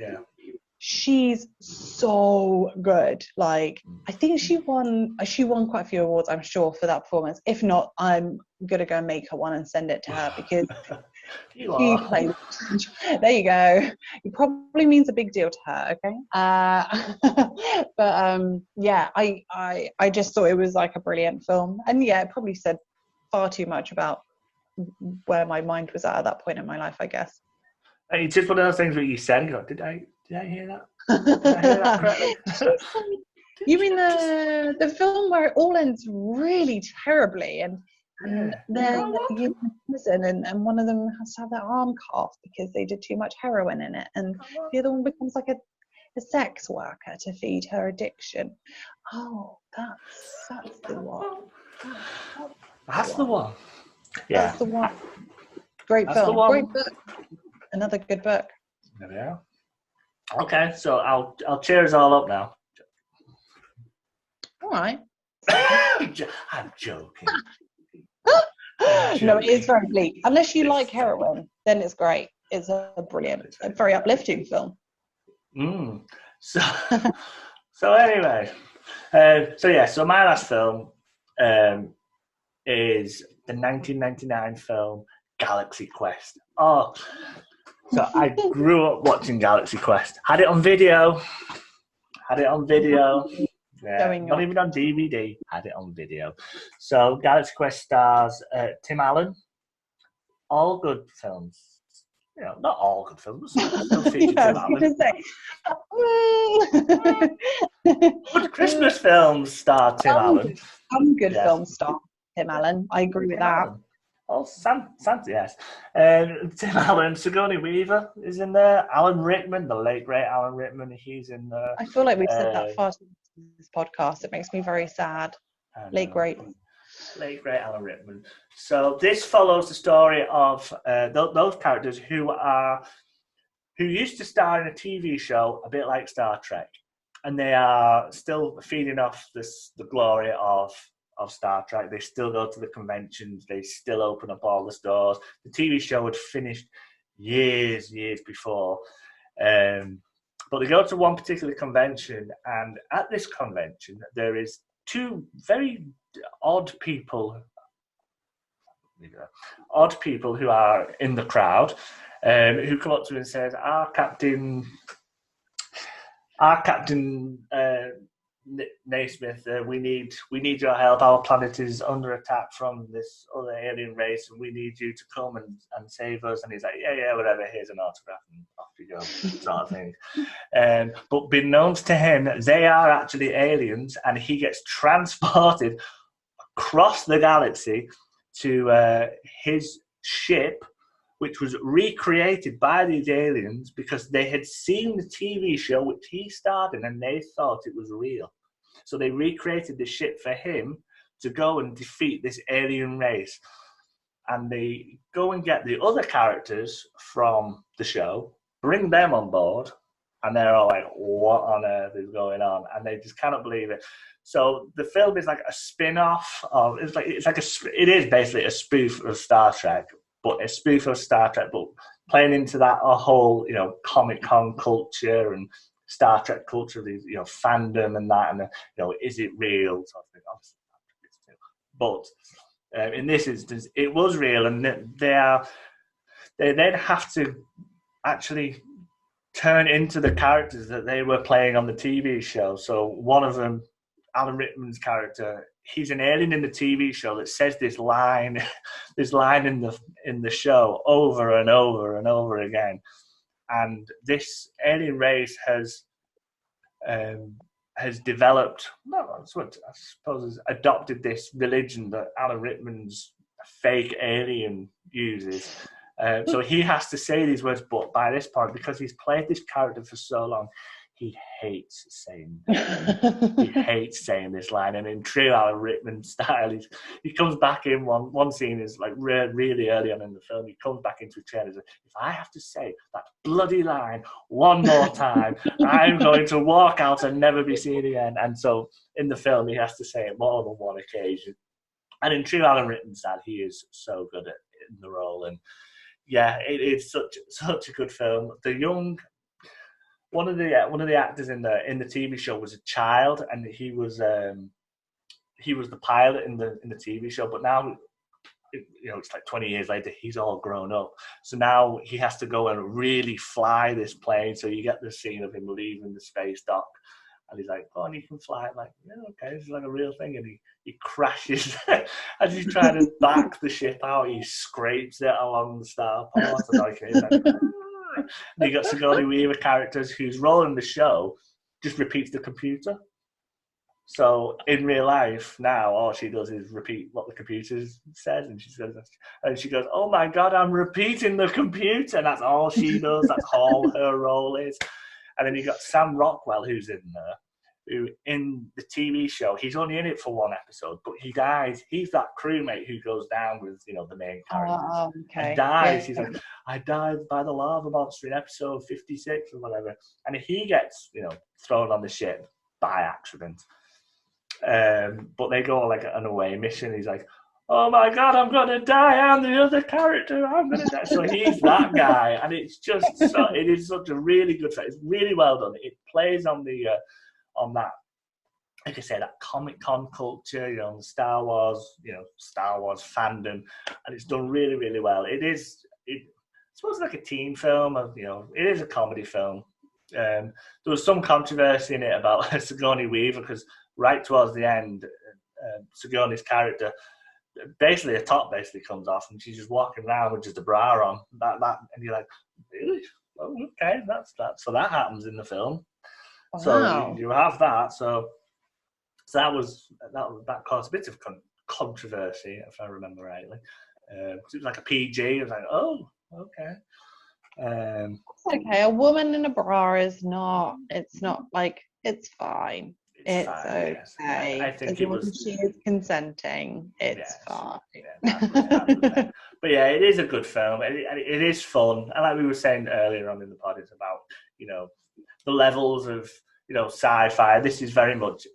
she's so good. Like, I think she won quite a few awards, I'm sure, for that performance. If not, I'm gonna go and make her one and send it to her, because she plays. There you go. It probably means a big deal to her. Okay. But I just thought it was like a brilliant film, and it probably said far too much about where my mind was at that point in my life, I guess. It's just one of those things where you said, did I hear that? Did I hear that correctly? You mean the film where it all ends really terribly, and they're in prison, and one of them has to have their arm cut off because they did too much heroin in it, and the other one becomes like a sex worker to feed her addiction. Oh, that's the one. That's the one. Yeah. That's the one. Great film. Great book. Another good book. There we are. Okay, so I'll cheer us all up now. All right. I'm joking. No, it is very bleak. Unless you like heroin, then it's great. It's a brilliant, a very uplifting film. So anyway, so my last film is the 1999 film Galaxy Quest. Oh, so I grew up watching Galaxy Quest. Had it on video. Yeah, not even on DVD. Had it on video. So Galaxy Quest stars Tim Allen. All good films. Not all good films. Still feature Tim Allen. Good Christmas films star Tim Allen. Some good films star Tim Allen. I agree with that. Oh, Santa, yes. Tim Allen, Sigourney Weaver is in there. Alan Rickman, the late great Alan Rickman, he's in there. I feel like we've said that far too much in this podcast. It makes me very sad. Late great Alan Rickman. So this follows the story of those characters who used to star in a TV show a bit like Star Trek, and they are still feeding off the glory of Star Trek. They still go to the conventions. They still open up all the stores. The TV show had finished years before. But they go to one particular convention, and at this convention, there is two very odd people who are in the crowd, who come up to me and says, our captain Naismith, we need your help. Our planet is under attack from this other alien race, and we need you to come and save us. And he's like, yeah, whatever. Here's an autograph, and off you go, sort of thing. But beknownst to him, they are actually aliens, and he gets transported across the galaxy to his ship, which was recreated by these aliens because they had seen the TV show which he starred in, and they thought it was real. So they recreated the ship for him to go and defeat this alien race. And they go and get the other characters from the show, bring them on board, and they're all like, what on earth is going on? And they just cannot believe it. So the film is like a spin-off of, it is basically a spoof of Star Trek, but a spoof of Star Trek, but playing into that whole, Comic-Con culture and Star Trek culture, these, fandom and that, and is it real? Sort of thing. But in this instance, it was real, and they then have to actually turn into the characters that they were playing on the TV show. So one of them, Alan Rickman's character, he's an alien in the TV show that says this line in the show over and over and over again. And this alien race has developed, I suppose, has adopted this religion that Alan Rickman's fake alien uses. So he has to say these words, but by this point, because he's played this character for so long, he hates saying he hates saying this line. And in true Alan Rickman style, he comes back in one scene is like really early on in the film. He comes back into a chair and says, "If I have to say that bloody line one more time, I'm going to walk out and never be seen again." And so in the film, he has to say it more than one occasion. And in true Alan Rickman style, he is so good in the role. And yeah, it's such a good film. One of the actors in the TV show was a child, and he was the pilot in the TV show. But now, it's like 20 years later, he's all grown up. So now he has to go and really fly this plane. So you get the scene of him leaving the space dock, and he's like, "Oh, and you can fly." I'm like, "Yeah, okay, this is like a real thing." And he crashes as he's trying to back the ship out. He scrapes it along the starport, and you got Sigourney Weaver characters whose role in the show just repeats the computer. So in real life now, all she does is repeat what the computer says, and she goes, "Oh my God, I'm repeating the computer." And that's all she does. That's all her role is. And then you got Sam Rockwell, who's in there, who in the TV show, he's only in it for one episode, but he dies. He's that crewmate who goes down with, the main characters. Oh, okay. And dies. Yeah. He's like, "I died by the lava monster in episode 56 or whatever." And he gets, thrown on the ship by accident. But they go like an away mission. He's like, "Oh my God, I'm going to die. I'm the other character. I'm going to die." So he's that guy. And it's just, it is such a really good film. It's really well done. It plays on on that, like I say, that Comic-Con culture, the Star Wars fandom. And it's done really, really well. It's supposed to be like a teen film. It is a comedy film. There was some controversy in it about Sigourney Weaver, because right towards the end, Sigourney's character, basically a top comes off, and she's just walking around with just a bra on. And you're like, really? Oh, okay, that's that. So that happens in the film. Wow. So you have that. So that caused a bit of controversy, if I remember rightly. It was like a PG. It was like, oh, okay. It's okay. A woman in a bra is not. It's not like it's fine. It's fine, okay. Yes. I think it was. She is consenting. It's fine. Yeah, but yeah, it is a good film. It is fun, and like we were saying earlier on in the pod, it's about the levels of sci-fi. This is very much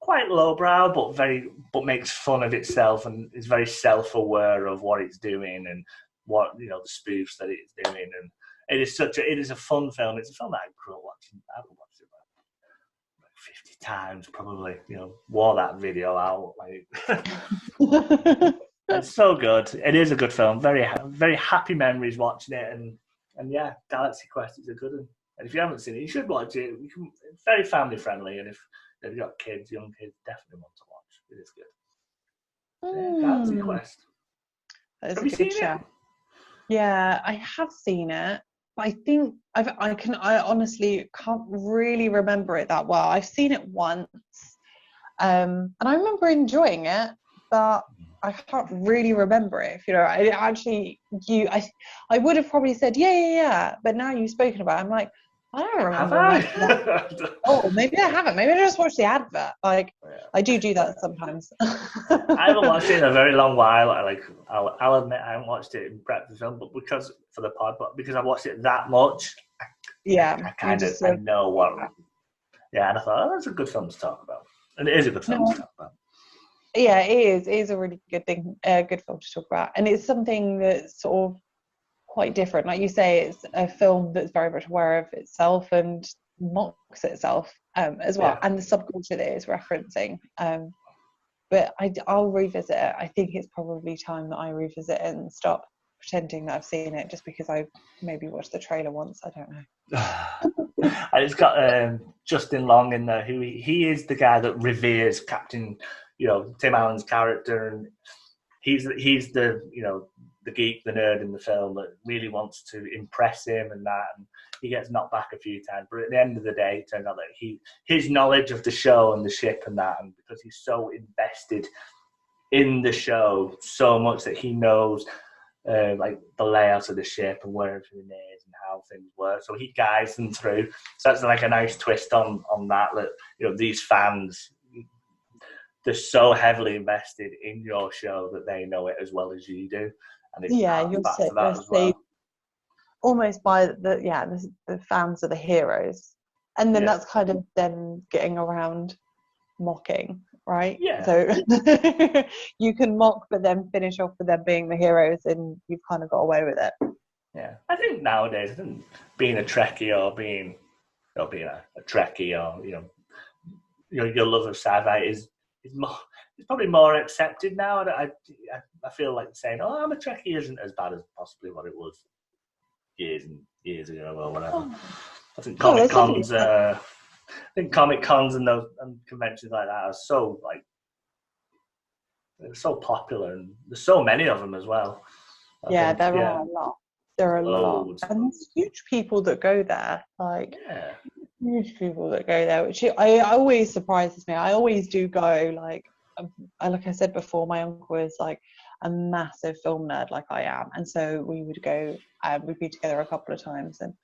quite lowbrow, but makes fun of itself and is very self-aware of what it's doing and what the spoofs that it's doing. And it is a fun film. It's a film that I grew up watching. I would watch it like 50 times probably. Wore that video out. It's so good. It is a good film. Very very happy memories watching it, and yeah, Galaxy Quest is a good one. And if you haven't seen it, you should watch it. It's very family friendly, and if you've got kids, young kids, definitely want to watch. It is good. Yeah, Galaxy Quest. That is a good show. Yeah, I have seen it. But I think I honestly can't really remember it that well. I've seen it once, and I remember enjoying it, but I can't really remember it. I would have probably said yeah, but now you've spoken about it, I'm like, I don't remember. Have I? Oh, maybe I haven't. Maybe I just watched the advert. I do that sometimes. I haven't watched it in a very long while. I'll admit I haven't watched it in prep for the film, but because I've watched it that much, I know what. Yeah, and I thought, that's a good film to talk about, and it is a good film to talk about. Yeah, it is. It is a really good thing, good film to talk about, and it's something that's sort of quite different. Like you say, it's a film that's very much aware of itself and mocks itself as well, and the subculture that it's referencing. But I'll revisit it. I think it's probably time that I revisit it and stop pretending that I've seen it just because I maybe watched the trailer once. I don't know. And it's got Justin Long in there, who he is the guy that reveres Captain, Tim Allen's character, and he's the the geek, the nerd in the film that really wants to impress him and that, and he gets knocked back a few times. But at the end of the day, it turns out that his knowledge of the show and the ship and that, and because he's so invested in the show so much that he knows like the layout of the ship and where everything is and how things work. So he guides them through. So that's like a nice twist on that. That these fans, they're so heavily invested in your show that they know it as well as you do, and it you're back to that as well. Almost by the fans are the heroes, and then that's kind of them getting around mocking, right? Yeah. So you can mock, but then finish off with them being the heroes, and you've kind of got away with it. Yeah, I think nowadays, being a Trekkie or being a Trekkie or your love of sci-fi is more. It's probably more accepted now. I feel like saying, "Oh, I'm a Trekkie" isn't as bad as possibly what it was years and years ago or whatever. I think Comic Cons. I think Comic Cons and conventions like that are so they're so popular, and there's so many of them as well. There are a lot. There are loads. A lot, and there's huge people that go there. Huge people that go there, which I always surprises me. I always do go. Like I said before, my uncle is like a massive film nerd, like I am, and so we would go. We'd be together a couple of times, and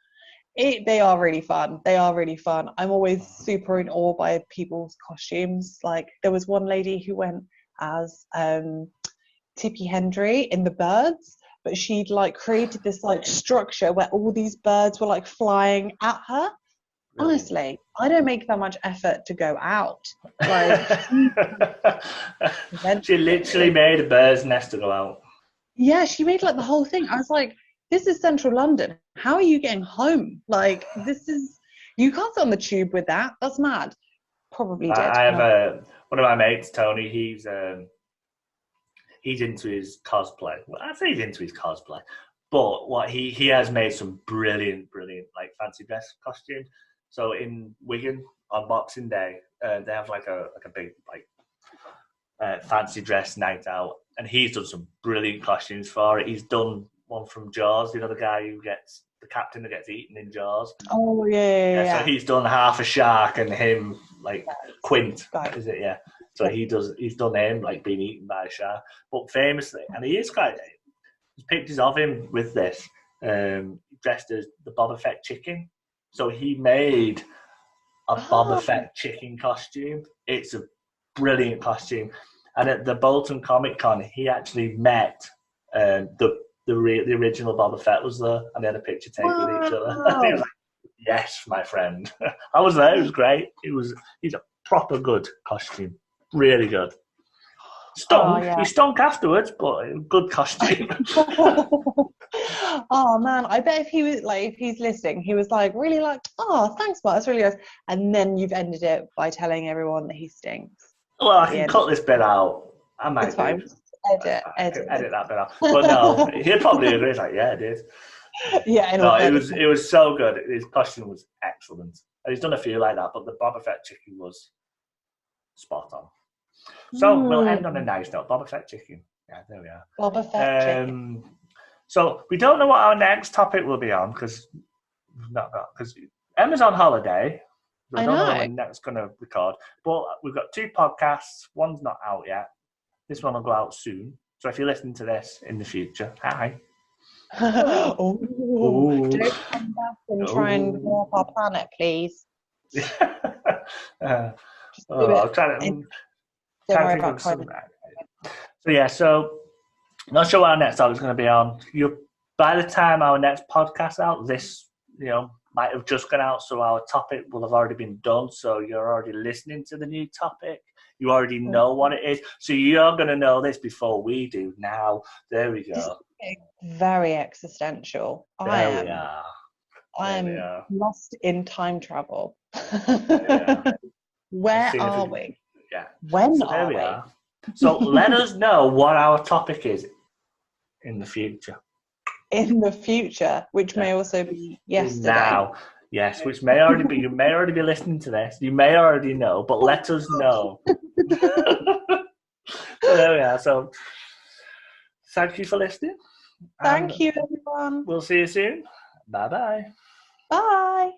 they are really fun. They are really fun. I'm always super in awe by people's costumes. Like there was one lady who went as Tippi Hendry in The Birds, but she'd like created this like structure where all these birds were like flying at her. Really? Honestly, I don't make that much effort to go out. Like she literally made a bird's nest to go out. Yeah, she made like the whole thing. I was like, this is central London. How are you getting home? Like you can't sit on the tube with that. That's mad. Probably did. I have one of my mates, Tony. He's into his cosplay. Well, I say he's into his cosplay, but what he has made some brilliant like fancy dress costumes. So in Wigan on Boxing Day, they have like a big like fancy dress night out, and he's done some brilliant costumes for it. He's done one from Jaws. The guy who gets the captain that gets eaten in Jaws. Oh yeah. So he's done half a shark and him like Quint, is it? Yeah. So he's done him like being eaten by a shark. But famously, and there's pictures of him with this, dressed as the Boba Fett chicken. So he made a Boba Fett chicken costume. It's a brilliant costume. And at the Bolton Comic Con, he actually met the original Boba Fett was there, and they had a picture taken with each other. I think it was like, yes, my friend. I was there. It was great. He's a proper good costume. Really good. Stunk. He stunk afterwards, but good costume. Oh man, I bet if he's listening, he was like really like, oh, thanks, Mark, that's really nice. And then you've ended it by telling everyone that he stinks. Well, I can cut this bit out. I might. It's fine. Edit that bit out. But no, he'll probably agree. It's like, yeah, it is. Yeah. No, it was so good. His costume was excellent. And he's done a few like that, but the Boba Fett chicken was spot on. So we'll end on a nice note. Boba Fett chicken. Yeah, there we are. Boba Fett chicken. So we don't know what our next topic will be on because Emma's on holiday. We don't know when that's going to record. But we've got 2 podcasts. One's not out yet. This one will go out soon. So if you're listening to this in the future, hi. Don't come back and try and warp our planet, please. I'm trying to think of some. So not sure what our next topic is going to be on. By the time our next podcast out, this might have just gone out, so our topic will have already been done. So you're already listening to the new topic. You already know what it is. So you're going to know this before we do. Now, there we go. Very existential. There we are. I'm lost in time travel. Where are we? Yeah. When are we? So let us know what our topic is in the future. In the future, which may also be yesterday. Now, yes, which may already be. You may already be listening to this. You may already know, but let us know. So there we are. So thank you for listening. Thank you, everyone. We'll see you soon. Bye-bye. Bye.